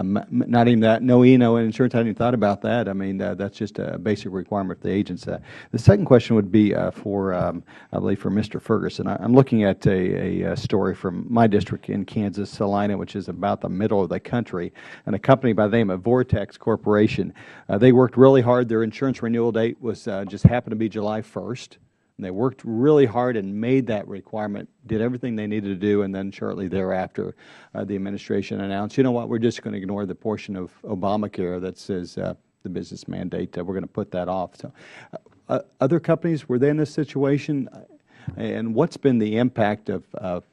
Not even that, no E&O insurance. I hadn't even thought about that. I mean, that's just a basic requirement for the agents. The second question would be for, I believe, for Mr. Ferguson. I'm looking at a story from my district in Kansas, Salina, which is about the middle of the country, and a company by the name of Vortex Corporation. They worked really hard. Their insurance renewal date was just happened to be July 1st. And they worked really hard and made that requirement, did everything they needed to do, and then shortly thereafter, the administration announced, you know what, we're just going to ignore the portion of Obamacare that says the business mandate. We're going to put that off. So, other companies, were they in this situation? And what's been the impact of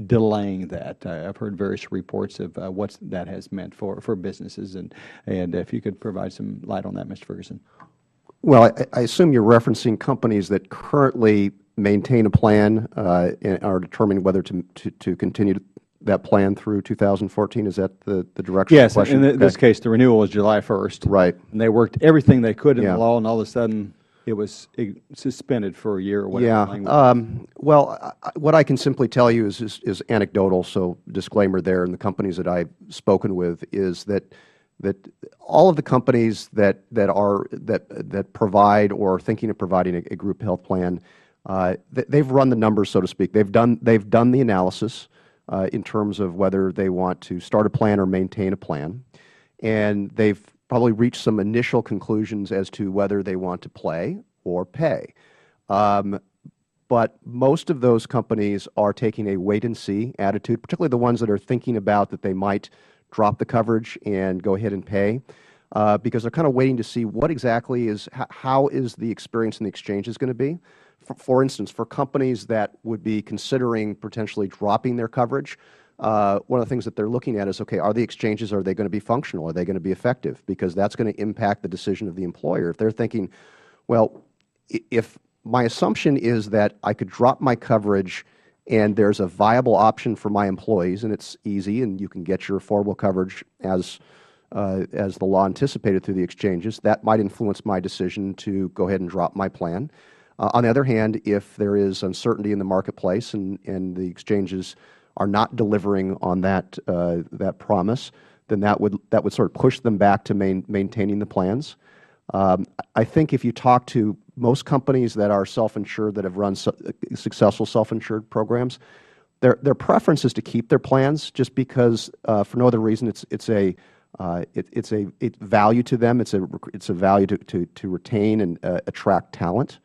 delaying that? I've heard various reports of what that has meant for businesses, and if you could provide some light on that, Mr. Ferguson. Well, I assume you're referencing companies that currently maintain a plan and are determining whether to continue that plan through 2014. Is that the direction of the question? Yes. In this case, the renewal was July 1st. Right. And they worked everything they could in the law, and all of a sudden it was suspended for a year or whatever. Yeah. Well, what I can simply tell you is anecdotal, so disclaimer there, and the companies that I've spoken with is that all of the companies that provide or are thinking of providing a group health plan, they've run the numbers, so to speak. They've done the analysis in terms of whether they want to start a plan or maintain a plan, and they've probably reached some initial conclusions as to whether they want to play or pay. But most of those companies are taking a wait-and-see attitude, particularly the ones that are thinking about that they might drop the coverage and go ahead and pay, because they're kind of waiting to see what exactly how is the experience in the exchanges going to be. For instance, for companies that would be considering potentially dropping their coverage, one of the things that they're looking at is, okay, are the exchanges, are they going to be functional? Are they going to be effective? Because that's going to impact the decision of the employer. If they're thinking, well, if my assumption is that I could drop my coverage and there's a viable option for my employees, and it's easy, and you can get your affordable coverage as the law anticipated through the exchanges, that might influence my decision to go ahead and drop my plan. On the other hand, if there is uncertainty in the marketplace and the exchanges are not delivering on that promise, then that would sort of push them back to maintaining the plans. I think if you talk to most companies that are self-insured, that have run successful self-insured programs, their preference is to keep their plans, just because for no other reason. It's a value to them. It's a value to retain and attract talent.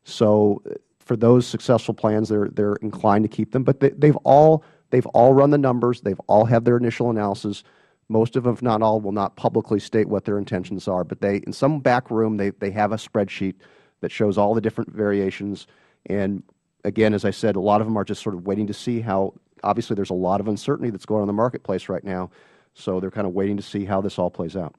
So for those successful plans, they're inclined to keep them. But they've all run the numbers. They've all had their initial analysis. Most of them, if not all, will not publicly state what their intentions are. But in some back room, they have a spreadsheet that shows all the different variations. And again, as I said, a lot of them are just sort of waiting to see how. Obviously, there's a lot of uncertainty that's going on in the marketplace right now. So they're kind of waiting to see how this all plays out.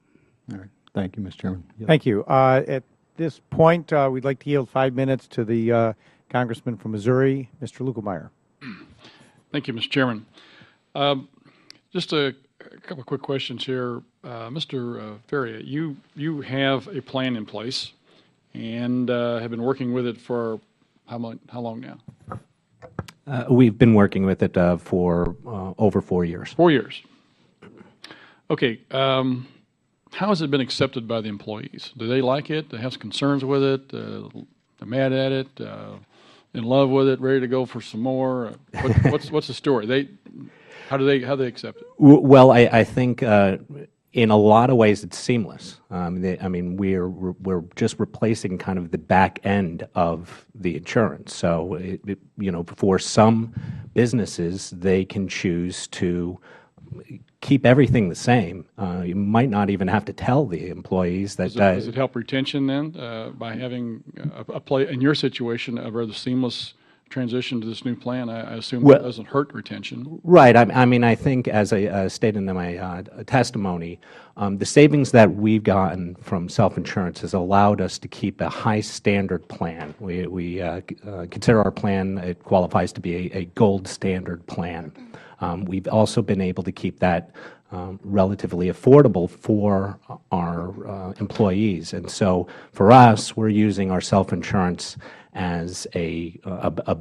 All right. Thank you, Mr. Chairman. Thank you. At this point, we'd like to yield 5 minutes to the Congressman from Missouri, Mr. Lugelmeyer. Thank you, Mr. Chairman. Just a couple of quick questions here. Mr. Faria, you have a plan in place and have been working with it for how long now? We've been working with it for over 4 years. 4 years. Okay. How has it been accepted by the employees? Do they like it? Do they have concerns with it? They're mad at it? In love with it? Ready to go for some more? What's the story? How do they accept it? Well, I think in a lot of ways it's seamless. I mean, we're just replacing kind of the back end of the insurance. So, for some businesses, they can choose to keep everything the same. You might not even have to tell the employees that. Does it help retention then by having in your situation, a rather seamless transition to this new plan? I assume it doesn't hurt retention. Right. I mean, I think, as I stated in my testimony, the savings that we've gotten from self-insurance has allowed us to keep a high standard plan. We consider our plan, it qualifies to be a gold standard plan. We've also been able to keep that relatively affordable for our employees. And so for us, we're using our self-insurance as a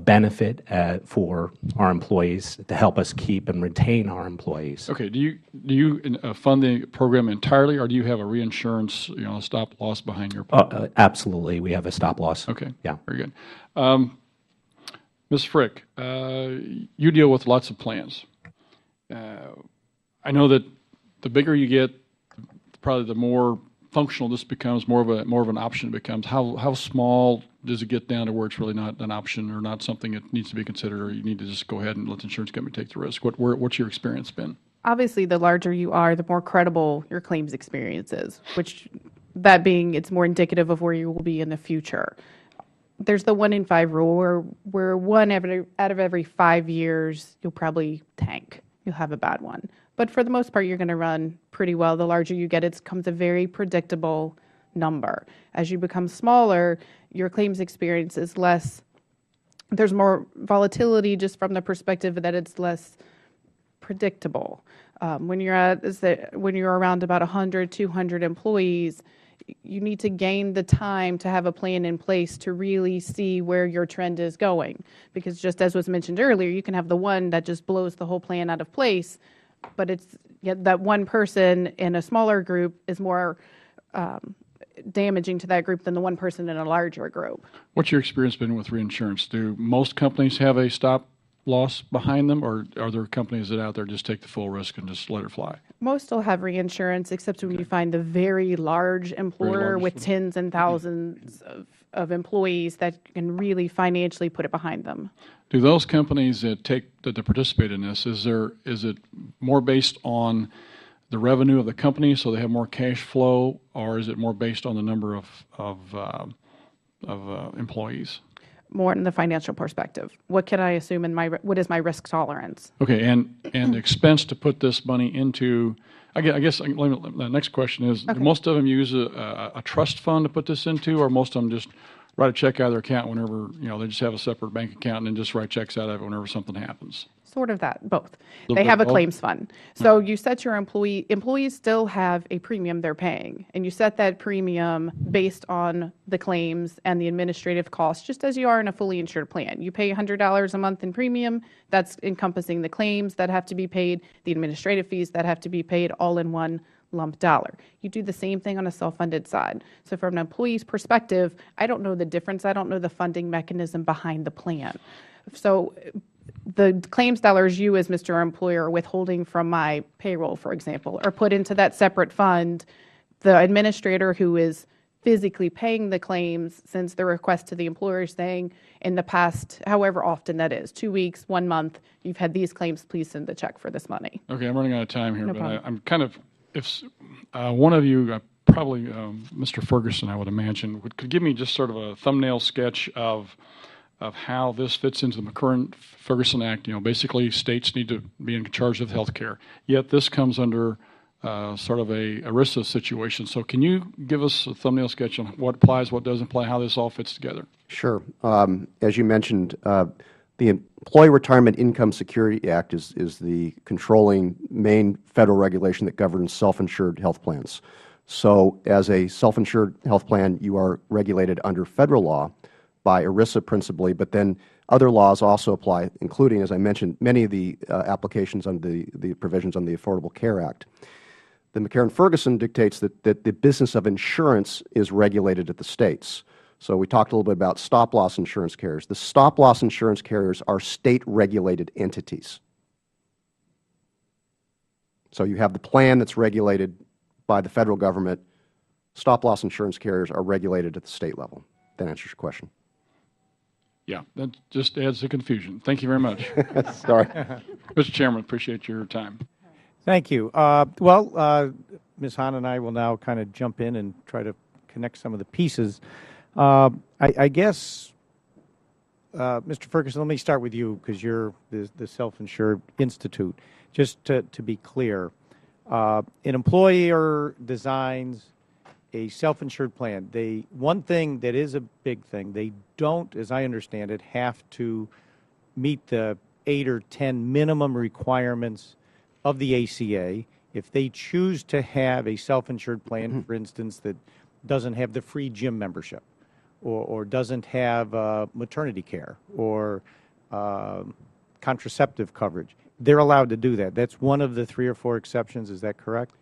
benefit for our employees to help us keep and retain our employees. Okay. Do you fund the program entirely, or do you have a reinsurance, stop loss behind your program? Absolutely, we have a stop loss. Okay. Yeah. Very good. Ms. Frick, you deal with lots of plans. I know that the bigger you get, probably the more functional this becomes, more of an option it becomes. How small does it get down to where it's really not an option or not something that needs to be considered, or you need to just go ahead and let the insurance company take the risk? What's your experience been? Obviously, the larger you are, the more credible your claims experience is, which, that being, it's more indicative of where you will be in the future. There's the 1 in 5 rule where one out of every 5 years, you'll probably tank. You'll have a bad one. But for the most part, you're going to run pretty well. The larger you get, it becomes a very predictable number. As you become smaller, your claims experience is less. There's more volatility just from the perspective that it's less predictable. When you're around about 100, 200 employees, you need to gain the time to have a plan in place to really see where your trend is going. Because just as was mentioned earlier, you can have the one that just blows the whole plan out of place, but it's that one person in a smaller group is more damaging to that group than the one person in a larger group. What's your experience been with reinsurance? Do most companies have a stop loss behind them, or are there companies that out there just take the full risk and just let it fly? Most will have reinsurance, except when you find the very large employer with tens and thousands of employees that can really financially put it behind them. Do those companies that participate in this, is it more based on the revenue of the company, so they have more cash flow, or is it more based on the number of employees? More in the financial perspective. What can I assume what is my risk tolerance? Okay, and the expense to put this money into, I guess the next question is, do most of them use a trust fund to put this into, or most of them just write a check out of their account whenever, they just have a separate bank account and then just write checks out of it whenever something happens? Sort of that, both. They have a claims fund. So you set your employees still have a premium they're paying, and you set that premium based on the claims and the administrative costs, just as you are in a fully insured plan. You pay $100 a month in premium, that's encompassing the claims that have to be paid, the administrative fees that have to be paid, all in one lump dollar. You do the same thing on a self-funded side. So from an employee's perspective, I don't know the difference. I don't know the funding mechanism behind the plan. So the claims dollars you as Mr. Employer are withholding from my payroll, for example, are put into that separate fund. The administrator who is physically paying the claims sends the request to the employer saying, in the past, however often that is, 2 weeks, 1 month, you've had these claims, please send the check for this money. Okay, I'm running out of time here, No but problem. I'm kind of, if one of you, probably Mr. Ferguson, I would imagine, could give me just sort of a thumbnail sketch of how this fits into the current Ferguson Act. Basically states need to be in charge of health care, yet this comes under sort of a ERISA situation. So can you give us a thumbnail sketch on what applies, what doesn't apply, how this all fits together? Sure. As you mentioned, the Employee Retirement Income Security Act is the controlling main federal regulation that governs self-insured health plans. So as a self-insured health plan, you are regulated under federal law by ERISA principally, but then other laws also apply, including, as I mentioned, many of the applications under the provisions on the Affordable Care Act. The McCarran-Ferguson dictates that the business of insurance is regulated at the states. So we talked a little bit about stop-loss insurance carriers. The stop-loss insurance carriers are state-regulated entities. So you have the plan that's regulated by the federal government. Stop-loss insurance carriers are regulated at the state level. That answers your question. Yeah, that just adds to confusion. Thank you very much. Sorry. Mr. Chairman, appreciate your time. Thank you. Ms. Hahn and I will now kind of jump in and try to connect some of the pieces. I guess, Mr. Ferguson, let me start with you because you're the Self-Insured Institute. Just to be clear, an employer designs a self-insured plan. One thing that is a big thing, they don't, as I understand it, have to meet the 8 or 10 minimum requirements of the ACA. If they choose to have a self-insured plan, for instance, that doesn't have the free gym membership or doesn't have maternity care or contraceptive coverage, they're allowed to do that. That's one of the 3 or 4 exceptions. Is that correct?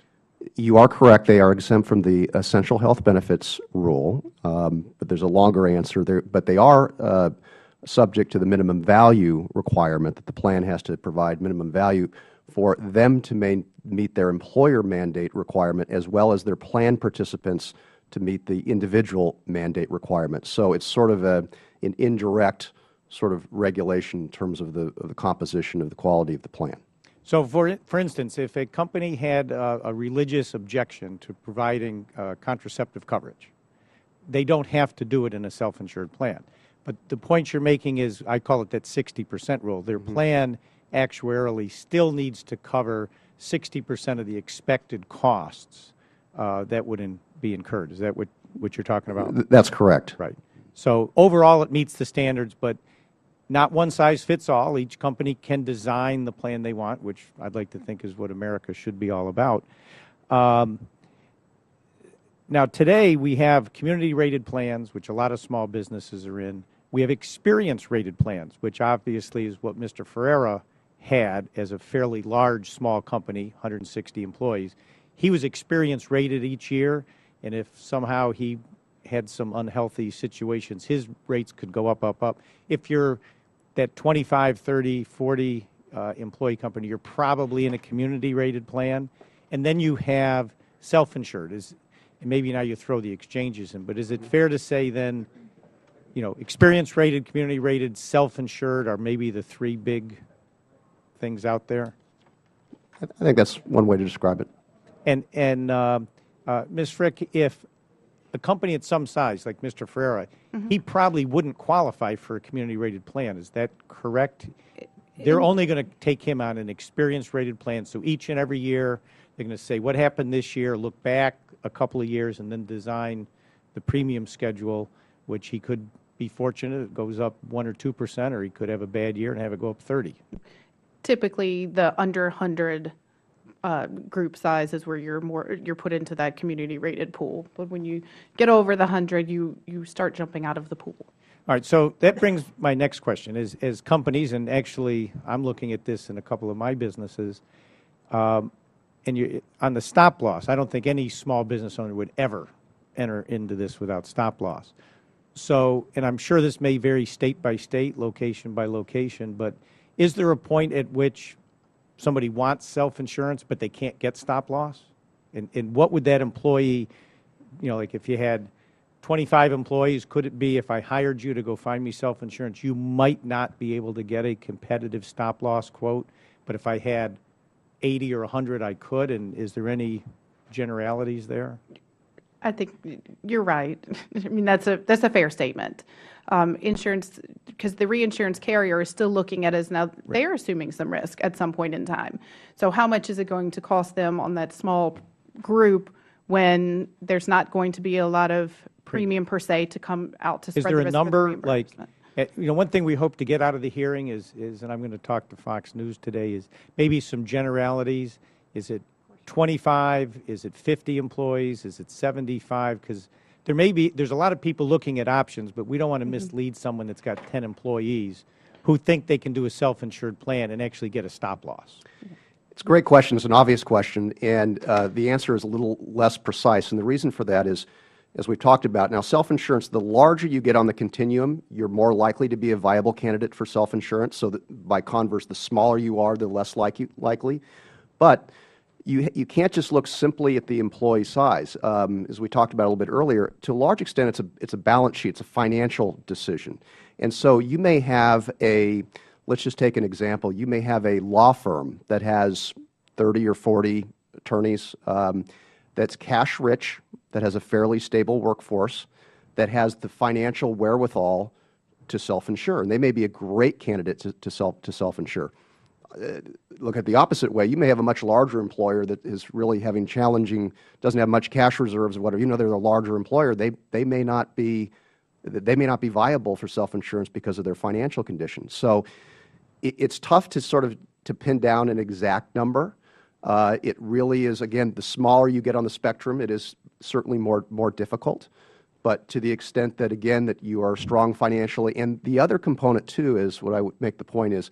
You are correct. They are exempt from the essential health benefits rule, but there's a longer answer there. But they are subject to the minimum value requirement that the plan has to provide minimum value for them to meet their employer mandate requirement as well as their plan participants to meet the individual mandate requirement. So it's sort of an indirect sort of regulation in terms of the composition of the quality of the plan. So, for instance, if a company had a religious objection to providing contraceptive coverage, they don't have to do it in a self-insured plan. But the point you're making is, I call it that 60% rule. Their plan actuarially still needs to cover 60% of the expected costs that would be incurred. Is that what you're talking about? That's correct. Right. So overall, it meets the standards, but not one size fits all. Each company can design the plan they want, which I'd like to think is what America should be all about. Now, today we have community-rated plans, which a lot of small businesses are in. We have experience-rated plans, which obviously is what Mr. Faria had as a fairly large small company, 160 employees. He was experience-rated each year, and if somehow he had some unhealthy situations, his rates could go up, up, up. If you're that 25, 30, 40 employee company, you're probably in a community-rated plan. And then you have self-insured. And maybe now you throw the exchanges in, but is it fair to say then, experience-rated, community-rated, self-insured are maybe the 3 big things out there? I think that's one way to describe it. And Ms. Frick, if a company at some size, like Mr. Faria, he probably wouldn't qualify for a community-rated plan. Is that correct? They're only going to take him on an experience-rated plan. So each and every year, they're going to say, what happened this year, look back a couple of years, and then design the premium schedule, which he could be fortunate. It goes up 1 or 2%, or he could have a bad year and have it go up 30. Typically, the under 100 group size is where you're put into that community rated pool. But when you get over the 100, you start jumping out of the pool. All right, so that brings my next question. As companies, and actually I'm looking at this in a couple of my businesses, and on the stop loss, I don't think any small business owner would ever enter into this without stop loss. So, and I'm sure this may vary state by state, location by location, but is there a point at which somebody wants self-insurance, but they can't get stop-loss? And what would that employee, like if you had 25 employees, could it be if I hired you to go find me self-insurance, you might not be able to get a competitive stop-loss quote, but if I had 80 or 100, I could? And is there any generalities there? I think you're right. I mean, that's a fair statement. Insurance, because the reinsurance carrier is still looking at us now, they're assuming some risk at some point in time. So how much is it going to cost them on that small group when there's not going to be a lot of premium per se to come out to spread the risk? Is there a number, like, one thing we hope to get out of the hearing is, and I'm going to talk to Fox News today, is maybe some generalities. Is it 25? Is it 50 employees? Is it 75? Because there's a lot of people looking at options, but we don't want to mislead someone that's got 10 employees who think they can do a self-insured plan and actually get a stop loss. It's a great question. It's an obvious question, and the answer is a little less precise. And the reason for that is, as we've talked about, now self-insurance, the larger you get on the continuum, you're more likely to be a viable candidate for self-insurance. So that by converse, the smaller you are, the less likely. But you can't just look simply at the employee size. As we talked about a little bit earlier, to a large extent, it's a balance sheet. It's a financial decision. And so you may have let's just take an example. You may have a law firm that has 30 or 40 attorneys that's cash rich, that has a fairly stable workforce, that has the financial wherewithal to self-insure. And they may be a great candidate to self-insure. Look at the opposite way. You may have a much larger employer that is really having doesn't have much cash reserves or whatever. They're a larger employer. They may not be viable for self-insurance because of their financial conditions. So it's tough to pin down an exact number. It really is, again, the smaller you get on the spectrum, it is certainly more difficult. But to the extent that, again, that you are strong financially, and the other component too is, what I would make the point is,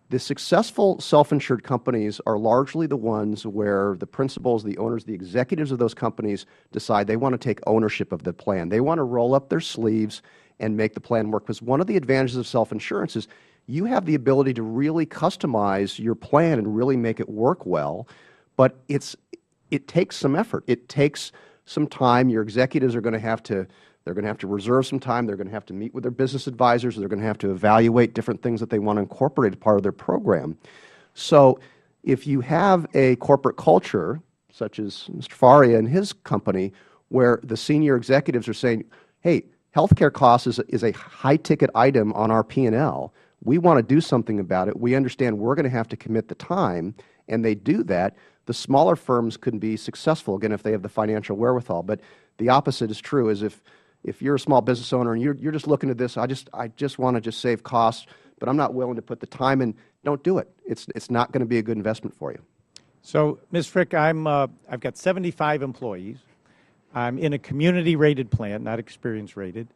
the successful self-insured companies are largely the ones where the principals, the owners, the executives of those companies decide they want to take ownership of the plan. They want to roll up their sleeves and make the plan work. Because one of the advantages of self-insurance is you have the ability to really customize your plan and really make it work well, but it takes some effort. It takes some time. Your executives are going to have to reserve some time. They're going to have to meet with their business advisors. They're going to have to evaluate different things that they want to incorporate as part of their program. So if you have a corporate culture, such as Mr. Faria and his company, where the senior executives are saying, hey, healthcare costs is a high-ticket item on our P&L. We want to do something about it. We understand we're going to have to commit the time, and they do that. The smaller firms can be successful, again, if they have the financial wherewithal. But the opposite is true, is if you're a small business owner and you're just looking at this, I just want to just save costs, but I'm not willing to put the time in, don't do it. It's not going to be a good investment for you. So, Ms. Frick, I've got 75 employees. I'm in a community-rated plan, not experience-rated.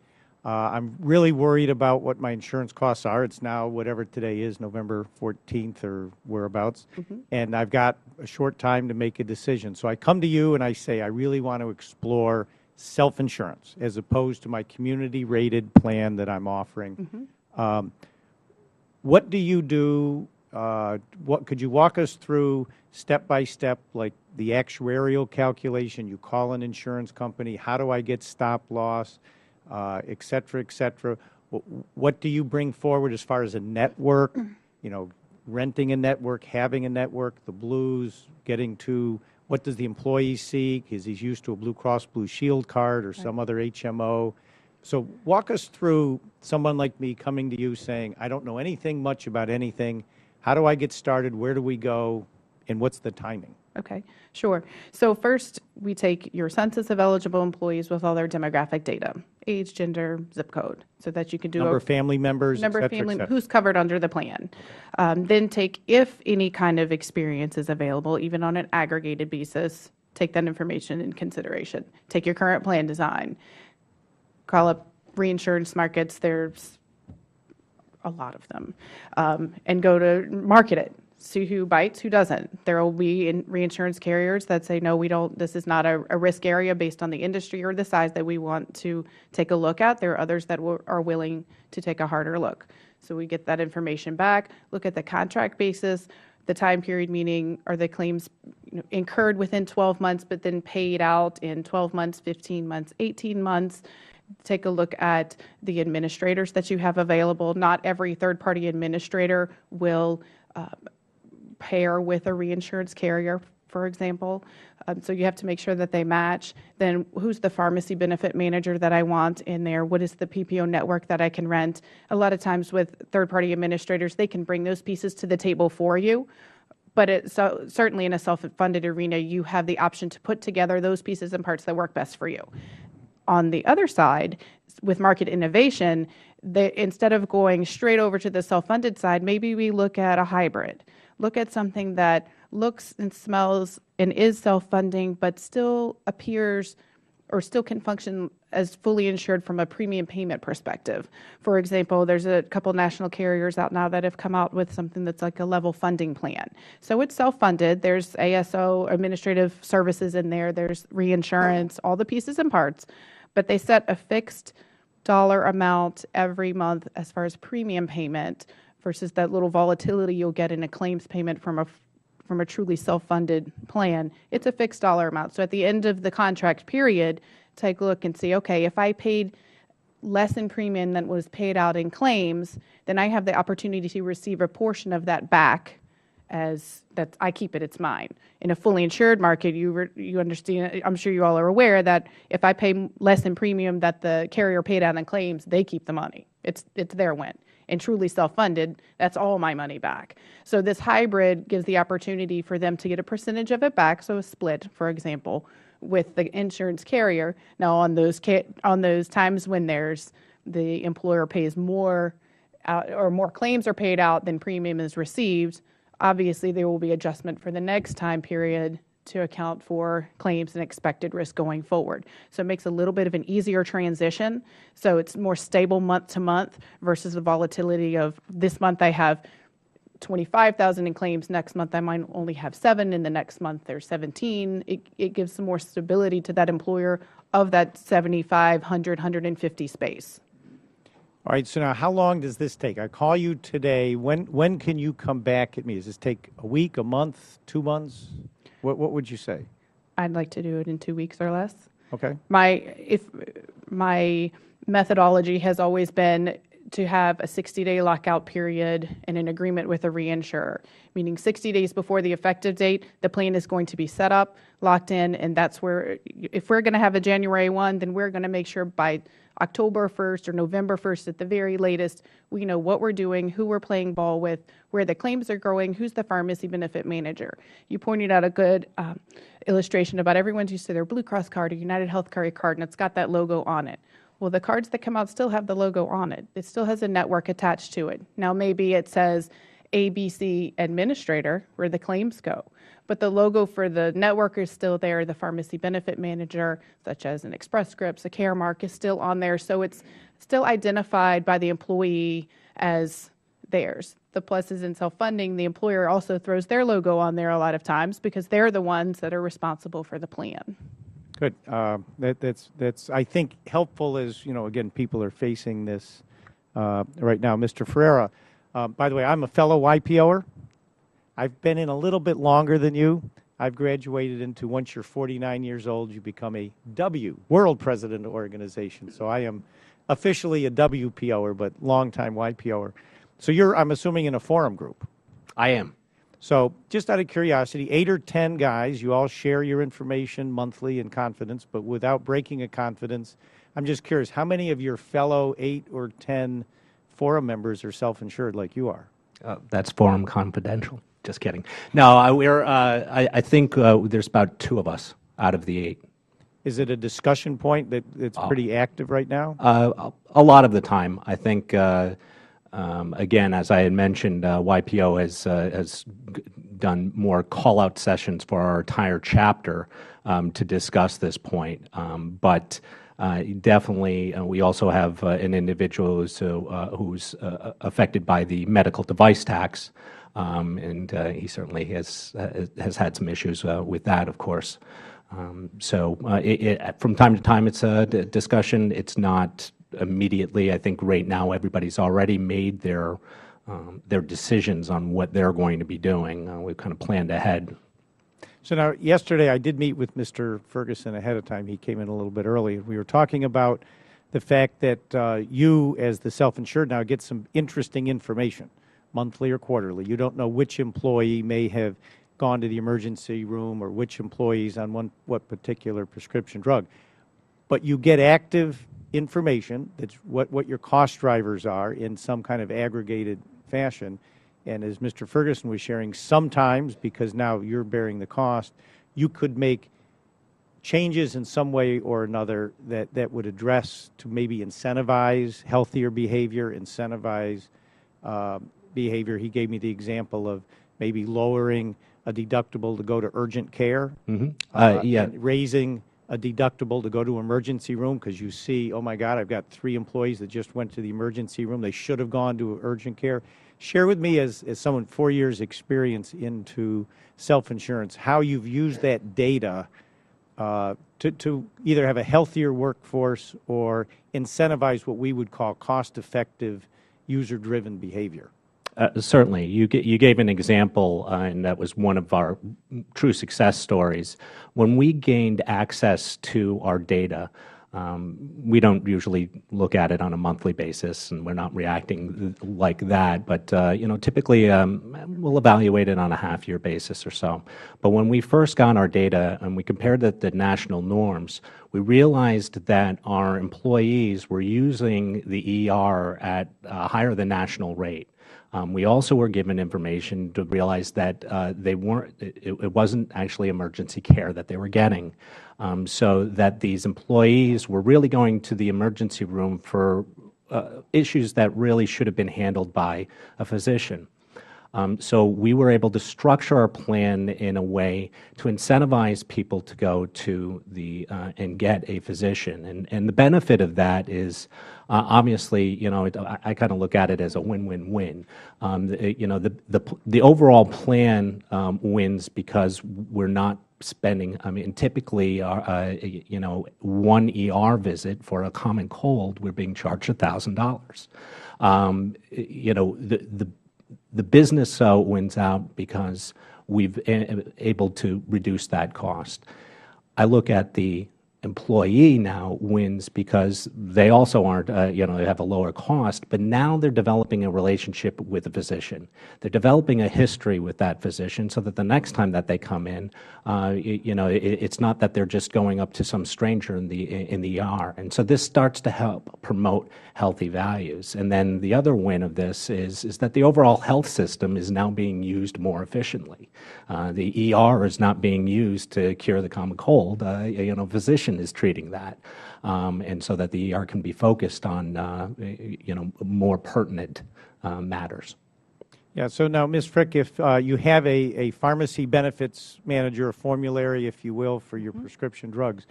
I'm really worried about what my insurance costs are. It's now whatever today is, November 14th or whereabouts, and I've got a short time to make a decision. So I come to you and I say, I really want to explore self-insurance as opposed to my community-rated plan that I'm offering. What do you do? Could you walk us through step-by-step, like the actuarial calculation? You call an insurance company. How do I get stop-loss? Et cetera, et cetera. What do you bring forward as far as a network, renting a network, having a network, the blues, getting to what does the employee seek? Is he used to a Blue Cross Blue Shield card or some other HMO? So walk us through someone like me coming to you saying, I don't know anything much about anything. How do I get started? Where do we go? And what's the timing? Okay, sure. So first, we take your census of eligible employees with all their demographic data, age, gender, zip code, so that you can do number of family members, number of family who's covered under the plan. Then take, if any kind of experience is available, even on an aggregated basis, take that information in consideration. Take your current plan design. Call up reinsurance markets. There's a lot of them, and go to market it. See who bites, who doesn't. There will be reinsurance carriers that say, no, we don't, this is not a risk area based on the industry or the size that we want to take a look at. There are others that are willing to take a harder look. So we get that information back, look at the contract basis, the time period, meaning are the claims incurred within 12 months but then paid out in 12 months, 15 months, 18 months. Take a look at the administrators that you have available. Not every third-party administrator will pair with a reinsurance carrier, for example. So you have to make sure that they match. Then who's the pharmacy benefit manager that I want in there? What is the PPO network that I can rent? A lot of times with third-party administrators, they can bring those pieces to the table for you. But certainly in a self-funded arena, you have the option to put together those pieces and parts that work best for you. On the other side, with market innovation, instead of going straight over to the self-funded side, maybe we look at a hybrid. Look at something that looks and smells and is self-funding, but still appears or still can function as fully insured from a premium payment perspective. For example, there's a couple national carriers out now that have come out with something that's like a level funding plan. So it's self-funded. There's ASO, administrative services in there. There's reinsurance, all the pieces and parts. But they set a fixed dollar amount every month as far as premium payment versus that little volatility you'll get in a claims payment from a truly self-funded plan. It's a fixed dollar amount. So at the end of the contract period, take a look and see, okay, if I paid less in premium than was paid out in claims, then I have the opportunity to receive a portion of that back as that I keep it, it's mine. In a fully insured market, you understand, I'm sure you all are aware that if I pay less in premium that the carrier paid out in claims, they keep the money. It's their win. And truly self-funded, that's all my money back. So this hybrid gives the opportunity for them to get a percentage of it back, so a split, for example, with the insurance carrier. Now, on those times when the employer pays more or more claims are paid out than premium is received, obviously there will be adjustment for the next time period to account for claims and expected risk going forward. So it makes a little bit of an easier transition. So it's more stable month to month versus the volatility of this month I have 25,000 in claims, next month I might only have 7, and the next month there's 17. It gives some more stability to that employer of that 75, 100, 150 space. All right, so now how long does this take? I call you today. When can you come back at me? Does this take a week, a month, 2 months? What would you say? I'd like to do it in 2 weeks or less. Okay. My methodology has always been to have a 60-day lockout period and an agreement with a reinsurer, meaning 60 days before the effective date, the plan is going to be set up, locked in, and that's where, if we're going to have a January 1, then we're going to make sure by October 1st or November 1st at the very latest, we know what we're doing, who we're playing ball with, where the claims are going, who's the pharmacy benefit manager. You pointed out a good illustration about everyone's used to their Blue Cross card or United Healthcare card, and it's got that logo on it. Well, the cards that come out still have the logo on it. It still has a network attached to it. Now, maybe it says ABC Administrator, where the claims go, but the logo for the network is still there. The pharmacy benefit manager, such as an Express Scripts, a Caremark, is still on there, so it's still identified by the employee as theirs. The plus is in self-funding, the employer also throws their logo on there a lot of times because they're the ones that are responsible for the plan. Good. That's I think helpful as, again, people are facing this right now. Mr. Ferreira, by the way, I'm a fellow YPOer. I've been in a little bit longer than you. I've graduated into, once you're 49 years old, you become a W, World President Organization. So I am officially a WPOer, but longtime YPOer. So you're, I'm assuming, in a forum group. I am. So just out of curiosity, 8 or 10 guys, you all share your information monthly in confidence, but without breaking a confidence, I'm just curious, how many of your fellow 8 or 10 forum members are self-insured like you are? That's forum confidential. Just kidding. No, I think there's about 2 of us out of the 8. Is it a discussion point that it's pretty active right now? A lot of the time. I think, again, as I had mentioned, YPO has done more call-out sessions for our entire chapter to discuss this point. But definitely, we also have an individual who's affected by the medical device tax, and he certainly has had some issues with that, of course. So from time to time, it's a discussion. It's not immediately. I think right now everybody's already made their decisions on what they're going to be doing. We've kind of planned ahead. So now, yesterday I did meet with Mr. Ferguson ahead of time. He came in a little bit early. We were talking about the fact that you, as the self-insured now, get some interesting information, monthly or quarterly. You don't know which employee may have gone to the emergency room or which employee's on what particular prescription drug. But you get active information, that's what your cost drivers are in some kind of aggregated fashion. And as Mr. Ferguson was sharing, sometimes, because now you're bearing the cost, you could make changes in some way or another that would address to maybe incentivize healthier behavior, incentivize behavior. He gave me the example of maybe lowering a deductible to go to urgent care, and raising a deductible to go to emergency room because you see, oh my God, I've got 3 employees that just went to the emergency room. They should have gone to urgent care. Share with me, as someone 4 years experience into self-insurance, how you've used that data to either have a healthier workforce or incentivize what we would call cost-effective, user-driven behavior. Certainly. You gave an example, and that was one of our true success stories. When we gained access to our data, we don't usually look at it on a monthly basis, and we're not reacting like that. But typically we'll evaluate it on a half-year basis or so. But when we first got our data and we compared it to national norms, we realized that our employees were using the ER at a higher than national rate. We also were given information to realize that it wasn't actually emergency care that they were getting, so that these employees were really going to the emergency room for issues that really should have been handled by a physician. So we were able to structure our plan in a way to incentivize people to go to and get a physician. And the benefit of that is obviously, I kind of look at it as a win-win-win. The overall plan wins because we're not spending. I mean, typically, one ER visit for a common cold, we're being charged $1,000. The business wins out because we've able to reduce that cost. I look at the employee now wins because they also aren't, they have a lower cost, but now they're developing a relationship with a physician. They're developing a history with that physician so that the next time that they come in, it's not that they're just going up to some stranger in the ER. And so this starts to help promote healthy values. And then the other win of this is that the overall health system is now being used more efficiently. The ER is not being used to cure the common cold. Physician is treating that, and so that the ER can be focused on more pertinent matters. Yeah. So now, Ms. Frick, if you have a pharmacy benefits manager, a formulary, if you will, for your prescription drugs,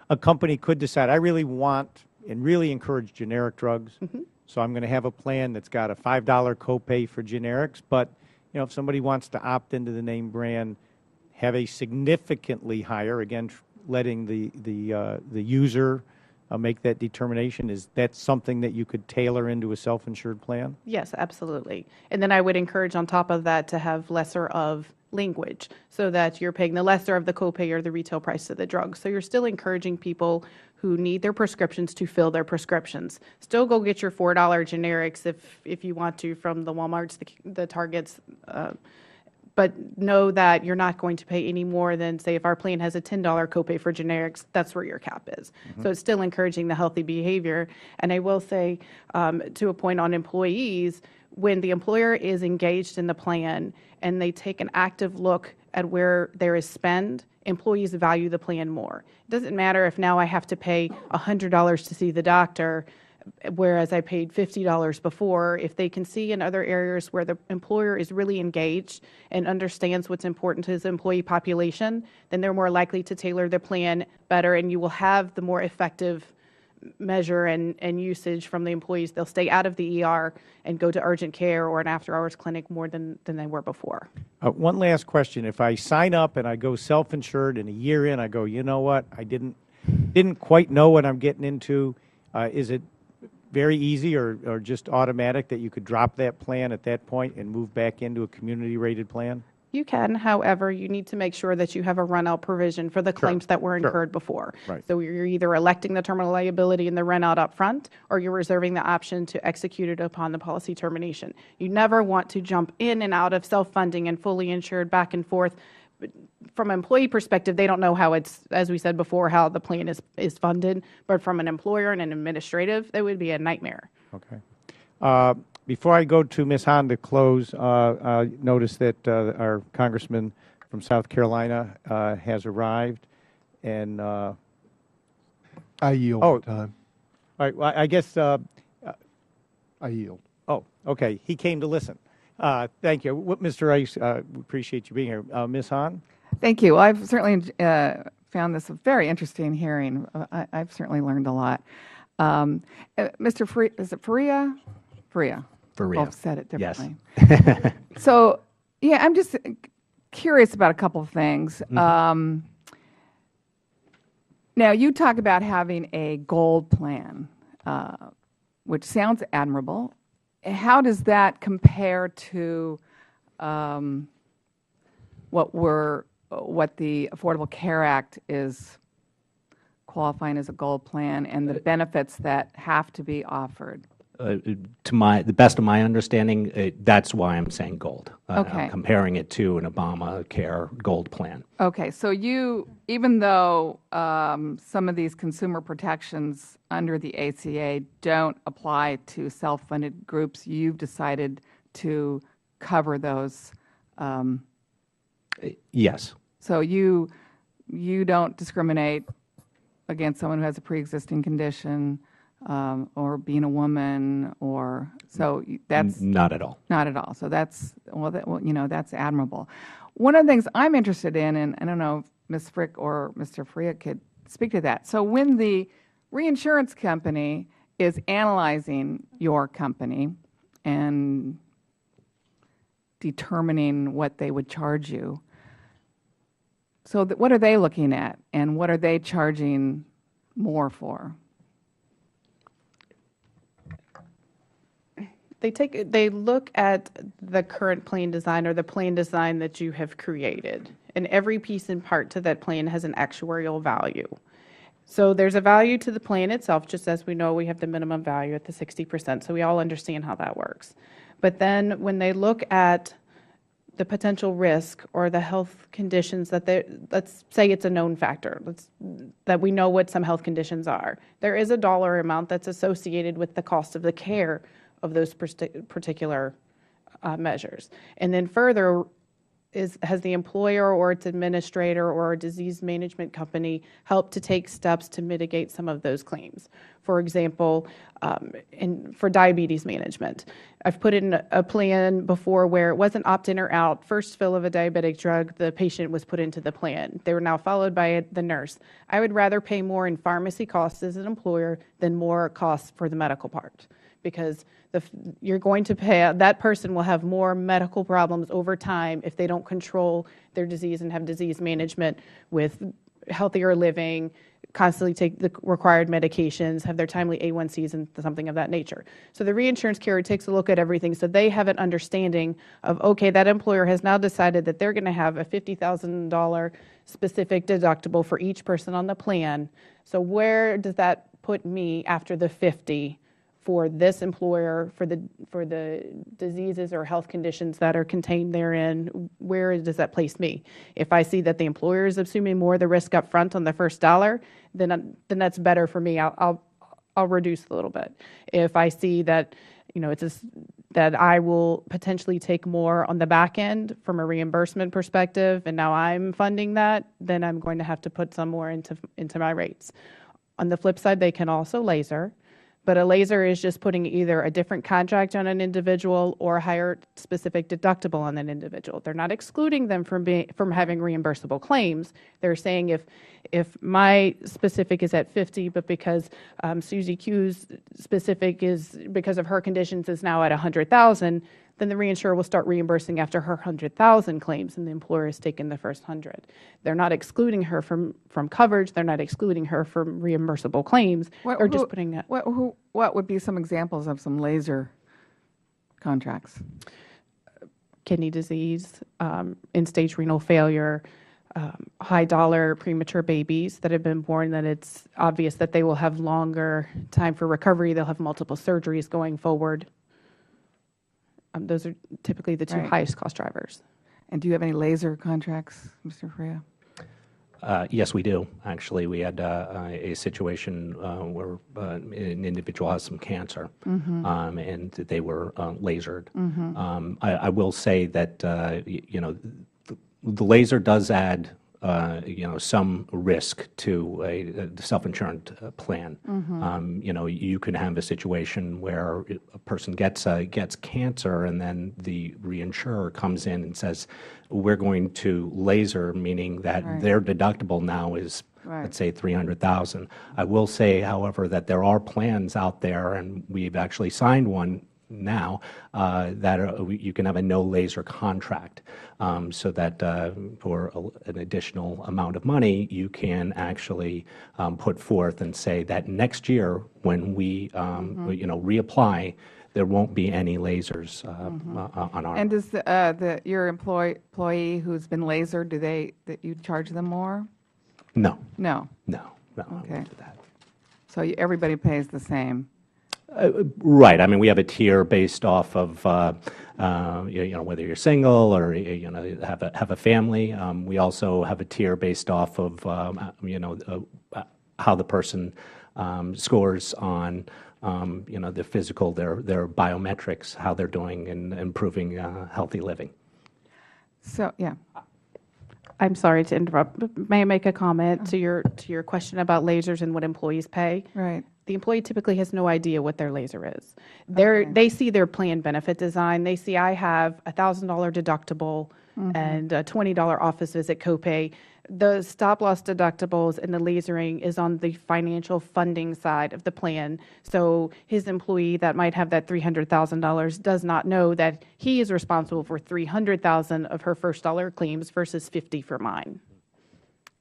a company could decide, I really want and really encourage generic drugs, so I'm going to have a plan that's got a $5 copay for generics. But if somebody wants to opt into the name brand, have a significantly higher, again, letting the user make that determination, is that something that you could tailor into a self-insured plan? Yes, absolutely. And then I would encourage on top of that to have lesser of language so that you're paying the lesser of the copay or the retail price of the drug. So you're still encouraging people who need their prescriptions to fill their prescriptions. Still go get your $4 generics if you want to from the Walmarts, the Targets, but know that you're not going to pay any more than, say, if our plan has a $10 copay for generics, that's where your cap is. So it's still encouraging the healthy behavior. And I will say, to a point on employees, when the employer is engaged in the plan and they take an active look at where there is spend, employees value the plan more. It doesn't matter if now I have to pay $100 to see the doctor, whereas I paid $50 before. If they can see in other areas where the employer is really engaged and understands what's important to his employee population, then they're more likely to tailor the plan better, and you will have the more effective measure and usage from the employees. They'll stay out of the ER and go to urgent care or an after-hours clinic more than they were before. One last question. If I sign up and I go self-insured and a year in I go, you know what, I didn't quite know what I'm getting into, is it very easy or just automatic that you could drop that plan at that point and move back into a community-rated plan? You can. However, you need to make sure that you have a run-out provision for the claims that were incurred before. Right. So you're either electing the terminal liability and the run-out up front, or you're reserving the option to execute it upon the policy termination. You never want to jump in and out of self-funding and fully insured back and forth. From an employee perspective, they don't know how it's, as we said before, how the plan is funded. But from an employer and an administrative, that would be a nightmare. Okay. Before I go to Ms. Hahn to close, I notice that our congressman from South Carolina has arrived, and I yield time. all right. Well, I guess. I yield. Oh, okay. He came to listen. Thank you, Mr. Rice. We appreciate you being here, Ms. Hahn. Thank you. Well, I've certainly found this a very interesting hearing. I've certainly learned a lot. Mr. Faria, is it Faria? Faria. Faria. Both said it differently. Yes. So, yeah, I'm just curious about a couple of things. Mm-hmm. Now, you talk about having a gold plan, which sounds admirable. How does that compare to what the Affordable Care Act is qualifying as a gold plan and the benefits that have to be offered? To the best of my understanding, that's why I'm saying gold. Okay. I'm comparing it to an Obamacare gold plan. Okay, so even though some of these consumer protections under the ACA don't apply to self-funded groups, you've decided to cover those. Yes. So you don't discriminate against someone who has a pre-existing condition. Or being a woman, or so that's not at all. Not at all. So that's that's admirable. One of the things I'm interested in, and I don't know if Ms. Frick or Mr. Faria could speak to that. So when the reinsurance company is analyzing your company and determining what they would charge you, so what are they looking at, and what are they charging more for? They look at the current plan design or the plan design that you have created, and every piece and part to that plan has an actuarial value. So there's a value to the plan itself, just as we know we have the minimum value at the 60%, so we all understand how that works. But then when they look at the potential risk or the health conditions that let's say it's a known factor, that we know what some health conditions are, there is a dollar amount that's associated with the cost of the care of those particular measures. And then further, has the employer or its administrator or a disease management company helped to take steps to mitigate some of those claims? For example, for diabetes management, I've put in a plan before where it wasn't opt-in or out. First fill of a diabetic drug, the patient was put into the plan. They were now followed by the nurse. I would rather pay more in pharmacy costs as an employer than more costs for the medical part, because you're going to pay, that person will have more medical problems over time if they don't control their disease and have disease management with healthier living, constantly take the required medications, have their timely A1Cs and something of that nature. So the reinsurance carrier takes a look at everything so they have an understanding of, okay, that employer has now decided that they're going to have a $50,000 specific deductible for each person on the plan. So where does that put me after the 50 for this employer, for the diseases or health conditions that are contained therein? Where does that place me? If I see that the employer is assuming more of the risk up front on the first dollar, then that's better for me. I'll reduce a little bit. If I see that that I will potentially take more on the back end from a reimbursement perspective, and now I'm funding that, then I'm going to have to put some more into my rates. On the flip side, they can also laser. But a laser is just putting either a different contract on an individual or a higher specific deductible on an individual. They're not excluding them from having reimbursable claims. They're saying if my specific is at 50, but because Susie Q's specific is because of her conditions is now at 100,000, then the reinsurer will start reimbursing after her 100,000 claims, and the employer has taken the first 100. They're not excluding her from coverage. They're not excluding her from reimbursable claims. They're just putting that. What would be some examples of some laser contracts? Kidney disease, end-stage renal failure, high-dollar premature babies that have been born, that it's obvious that they will have longer time for recovery. They'll have multiple surgeries going forward. Those are typically the two highest cost drivers. And do you have any laser contracts, Mr. Faria? Yes, we do. Actually, we had a situation where an individual has some cancer, and they were lasered. I will say that the laser does add some risk to a self-insurance plan. You can have a situation where a person gets cancer, and then the reinsurer comes in and says, "We're going to laser," meaning that their deductible now is, let's say, $300,000. I will say, however, that there are plans out there, and we've actually signed one now, that you can have a no laser contract, so that for an additional amount of money, you can actually put forth and say that next year when we reapply, there won't be any lasers on our. And does your employee who's been lasered, that you charge them more? No. No. No. Okay. I won't do that. So everybody pays the same. Right. I mean, we have a tier based off of whether you're single or have a family. We also have a tier based off of how the person scores on the physical, their biometrics, how they're doing in improving healthy living. So yeah. I'm sorry to interrupt, but may I make a comment to your question about lasers and what employees pay? Right. The employee typically has no idea what their laser is. They see their plan benefit design. They see I have a $1,000 deductible and a $20 office visit copay. The stop-loss deductibles and the lasering is on the financial funding side of the plan. So his employee that might have that $300,000 does not know that he is responsible for $300,000 of her first dollar claims versus $50 for mine.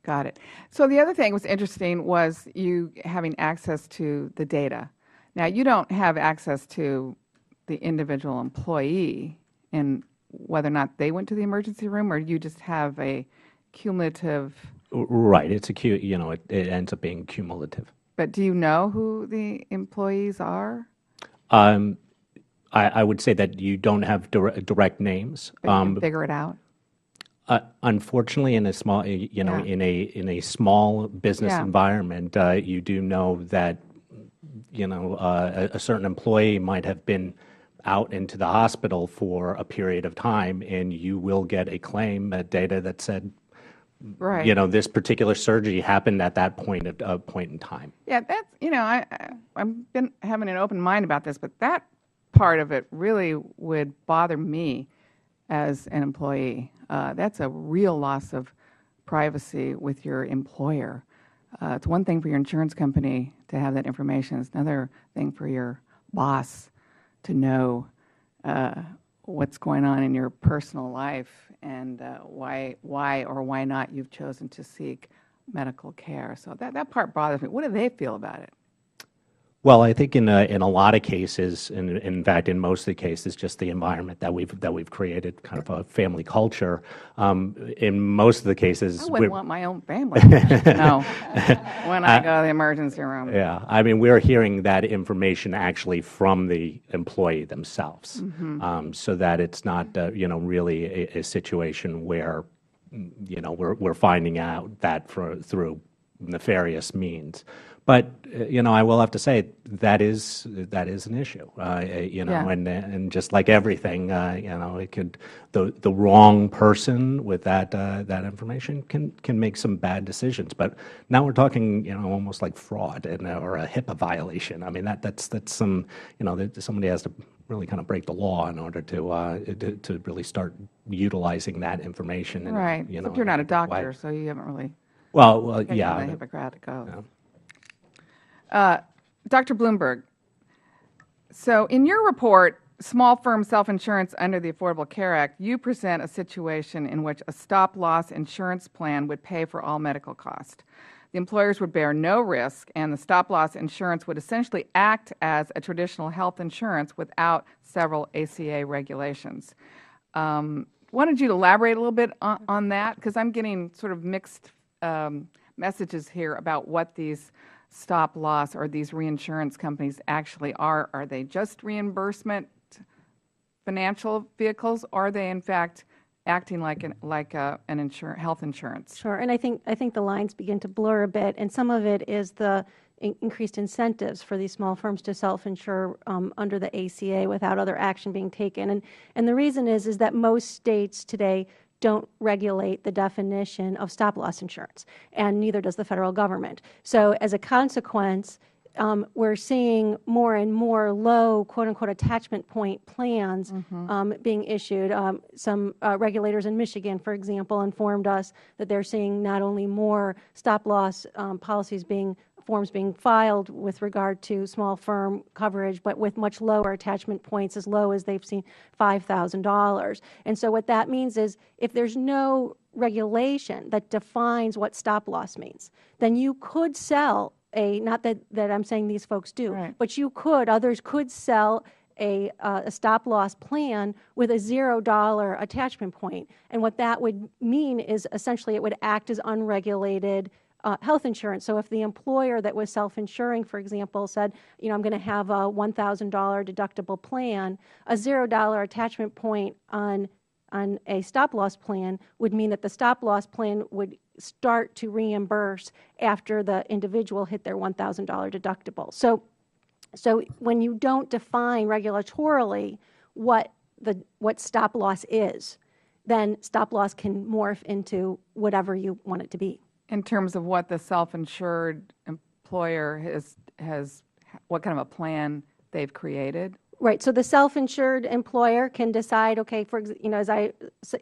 Got it. So the other thing was interesting was you having access to the data. Now, you don't have access to the individual employee and whether or not they went to the emergency room, or you just have a cumulative. Right. It's it ends up being cumulative. But do you know who the employees are? I would say that you don't have direct names. But you can figure it out. Unfortunately, in a small, in a small business environment, you do know that, a certain employee might have been out into the hospital for a period of time, and you will get a claim, data that said, this particular surgery happened at that point in time. Yeah, that's I've been having an open mind about this, but that part of it really would bother me as an employee. That's a real loss of privacy with your employer. It's one thing for your insurance company to have that information. It's another thing for your boss to know what's going on in your personal life and why or why not you've chosen to seek medical care. So that part bothers me. What do they feel about it? Well, I think in a lot of cases, and in fact, in most of the cases, just the environment that we've created, kind of a family culture. In most of the cases, I wouldn't want my own family to know when I go to the emergency room. Yeah, I mean, we're hearing that information actually from the employee themselves, so that it's not really a situation where we're finding out that through nefarious means. But I will have to say that is an issue. And just like everything, it could the wrong person with that information can make some bad decisions. But now we're talking almost like fraud or a HIPAA violation. I mean that's some that somebody has to really kind of break the law in order to really start utilizing that information. Right. Except you're not a doctor, so you haven't really. Well, yeah. The Hippocratic Oath. Dr. Blumberg, so in your report, small firm self-insurance under the Affordable Care Act, you present a situation in which a stop-loss insurance plan would pay for all medical costs. The employers would bear no risk, and the stop-loss insurance would essentially act as a traditional health insurance without several ACA regulations. Wanted you to elaborate a little bit on that, because I'm getting sort of mixed messages here about what these stop-loss or these reinsurance companies actually are. Are they just reimbursement financial vehicles, or are they in fact acting like an health insurance? Sure, and I think the lines begin to blur a bit, and some of it is the increased incentives for these small firms to self-insure under the ACA without other action being taken. And the reason is that most states today don't regulate the definition of stop-loss insurance, and neither does the federal government. So as a consequence, we're seeing more and more low, quote-unquote, attachment point plans being issued. Some regulators in Michigan, for example, informed us that they're seeing not only more stop-loss forms being filed with regard to small firm coverage, but with much lower attachment points, as low as they've seen $5,000. And so what that means is if there's no regulation that defines what stop-loss means, then you could sell not that I'm saying these folks do, right, but others could sell a stop-loss plan with a $0 attachment point. And what that would mean is essentially it would act as unregulated health insurance. So if the employer that was self-insuring, for example, said, I'm going to have a $1,000 deductible plan, a $0 attachment point on a stop-loss plan would mean that the stop-loss plan would start to reimburse after the individual hit their $1,000 deductible. So when you don't define regulatorily what stop-loss is, then stop-loss can morph into whatever you want it to be. In terms of what the self-insured employer has, what kind of a plan they've created? Right. So the self-insured employer can decide, okay, as I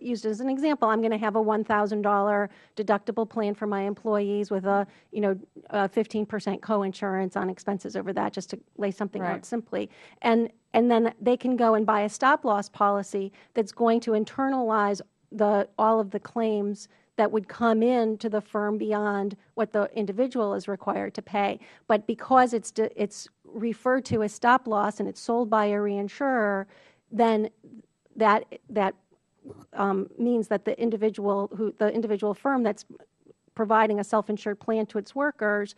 used as an example, I'm going to have a $1,000 deductible plan for my employees with a 15% co-insurance on expenses over that, just to lay something out simply. And then they can go and buy a stop-loss policy that's going to internalize all of the claims that would come in to the firm beyond what the individual is required to pay. But because it's referred to as stop loss and it's sold by a reinsurer, then that means that the individual firm that's providing a self-insured plan to its workers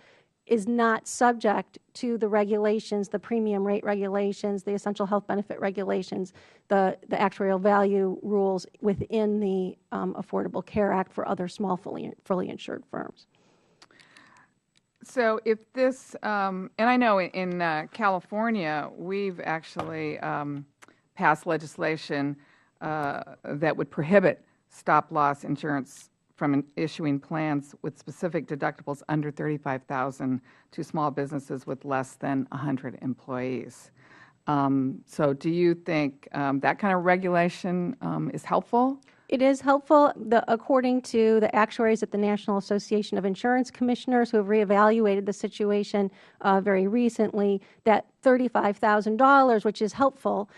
is not subject to the regulations, the premium rate regulations, the essential health benefit regulations, the actuarial value rules within the Affordable Care Act for other small fully insured firms. So if this, and I know in California, we've actually passed legislation that would prohibit stop-loss insurance from issuing plans with specific deductibles under $35,000 to small businesses with less than 100 employees. So do you think that kind of regulation is helpful? It is helpful. According to the actuaries at the National Association of Insurance Commissioners, who have reevaluated the situation very recently, that $35,000, which is helpful,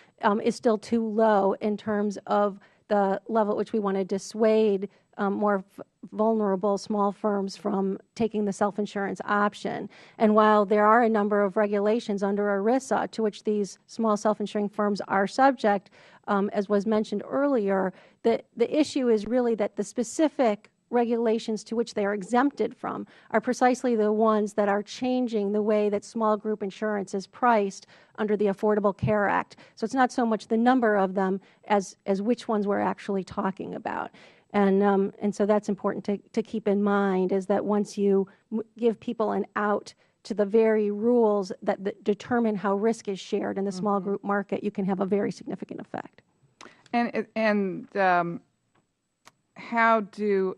is still too low in terms of the level at which we want to dissuade more vulnerable small firms from taking the self-insurance option. And while there are a number of regulations under ERISA to which these small self-insuring firms are subject, as was mentioned earlier, the issue is really that the specific regulations to which they are exempted from are precisely the ones that are changing the way that small group insurance is priced under the Affordable Care Act. So it's not so much the number of them as which ones we're actually talking about. And so that's important to keep in mind, is that once you give people an out to the very rules that determine how risk is shared in the small group market, you can have a very significant effect. And how do,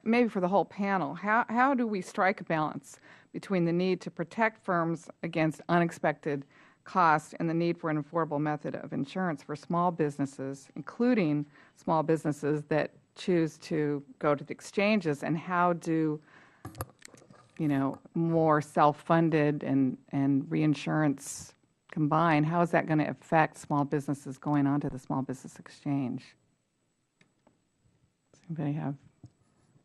maybe for the whole panel, how do we strike a balance between the need to protect firms against unexpected costs and the need for an affordable method of insurance for small businesses, including small businesses that choose to go to the exchanges, and how do more self-funded and reinsurance combined, how is that going to affect small businesses going onto the Small Business Exchange? Does anybody have?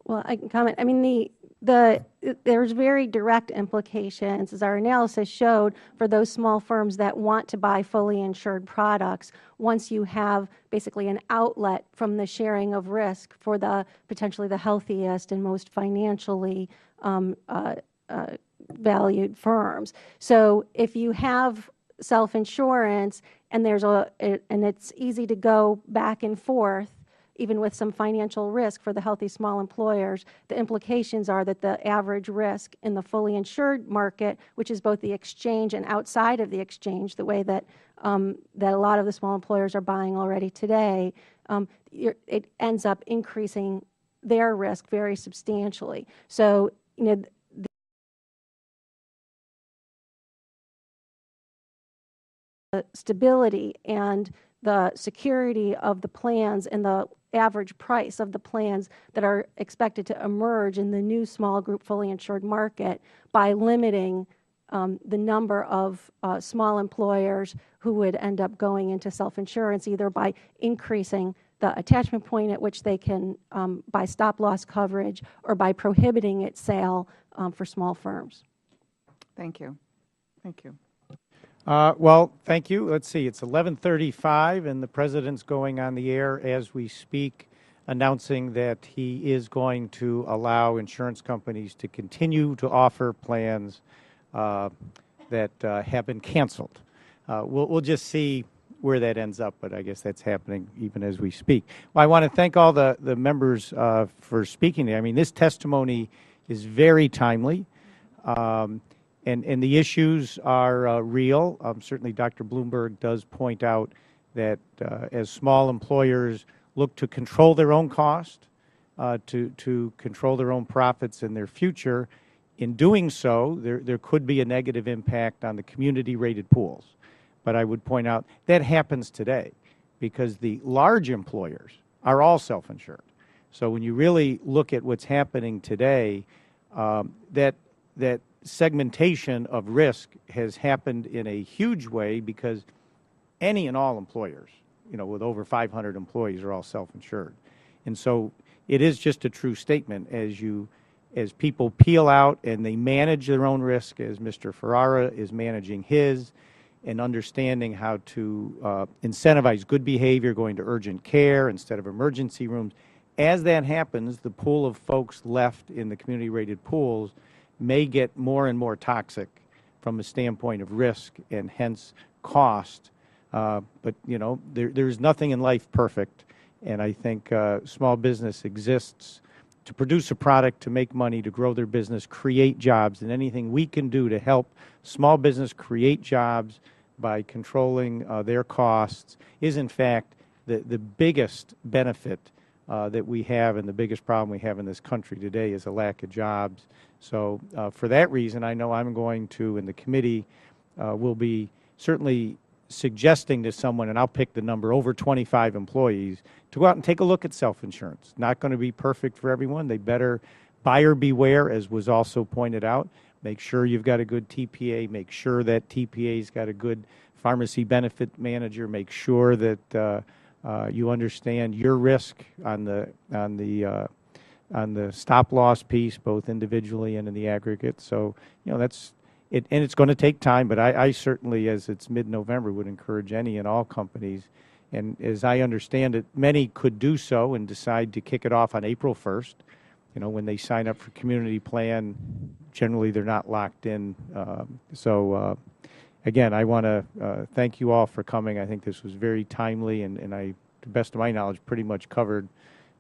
Well, I can comment. I mean, there's very direct implications, as our analysis showed, for those small firms that want to buy fully insured products once you have basically an outlet from the sharing of risk for the potentially the healthiest and most financially valued firms. So if you have self-insurance and it's easy to go back and forth, even with some financial risk for the healthy small employers, the implications are that the average risk in the fully insured market, which is both the exchange and outside of the exchange, the way that that a lot of the small employers are buying already today, it ends up increasing their risk very substantially. So, you know, the stability and the security of the plans and the average price of the plans that are expected to emerge in the new small group fully insured market by limiting the number of small employers who would end up going into self-insurance, either by increasing the attachment point at which they can buy stop-loss coverage or by prohibiting its sale for small firms. Thank you. Thank you. Well, thank you. Let's see. It's 11:35, and the President's going on the air as we speak, announcing that he is going to allow insurance companies to continue to offer plans that have been canceled. We'll just see where that ends up, but I guess that's happening even as we speak. Well, I want to thank all the members for speaking. I mean, this testimony is very timely. And the issues are real. Certainly, Dr. Blumberg does point out that as small employers look to control their own cost, to control their own profits and their future, in doing so, there could be a negative impact on the community-rated pools. But I would point out that happens today because the large employers are all self-insured. So when you really look at what's happening today, that segmentation of risk has happened in a huge way because any and all employers, you know, with over 500 employees are all self-insured. And so it is just a true statement as people peel out and they manage their own risk, as Mr. Faria is managing his, and understanding how to incentivize good behavior, going to urgent care instead of emergency rooms. As that happens, the pool of folks left in the community-rated pools may get more and more toxic from a standpoint of risk and hence cost. But, you know, there's nothing in life perfect. And I think small business exists to produce a product, to make money, to grow their business, create jobs. And anything we can do to help small business create jobs by controlling their costs is, in fact, the biggest benefit that we have, and the biggest problem we have in this country today is a lack of jobs. So for that reason, I know I'm going to, and the committee will be certainly suggesting to someone, and I'll pick the number, over 25 employees, to go out and take a look at self-insurance. Not going to be perfect for everyone. They better buyer beware, as was also pointed out. Make sure you've got a good TPA. Make sure that TPA's got a good pharmacy benefit manager. Make sure that you understand your risk on the stop-loss piece, both individually and in the aggregate. So, you know, that's it, and it's going to take time, but I certainly, as it's mid-November, would encourage any and all companies, and as I understand it, many could do so and decide to kick it off on April 1st. You know, when they sign up for community plan, generally they're not locked in. Again, I want to thank you all for coming. I think this was very timely, and I, to the best of my knowledge, pretty much covered,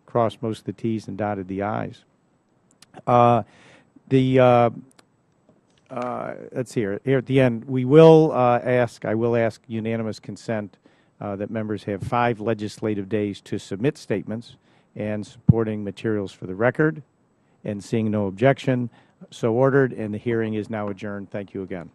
crossed most of the T's and dotted the I's. Let's see here at the end, I will ask unanimous consent that members have 5 legislative days to submit statements and supporting materials for the record. And seeing no objection, so ordered, and the hearing is now adjourned. Thank you again.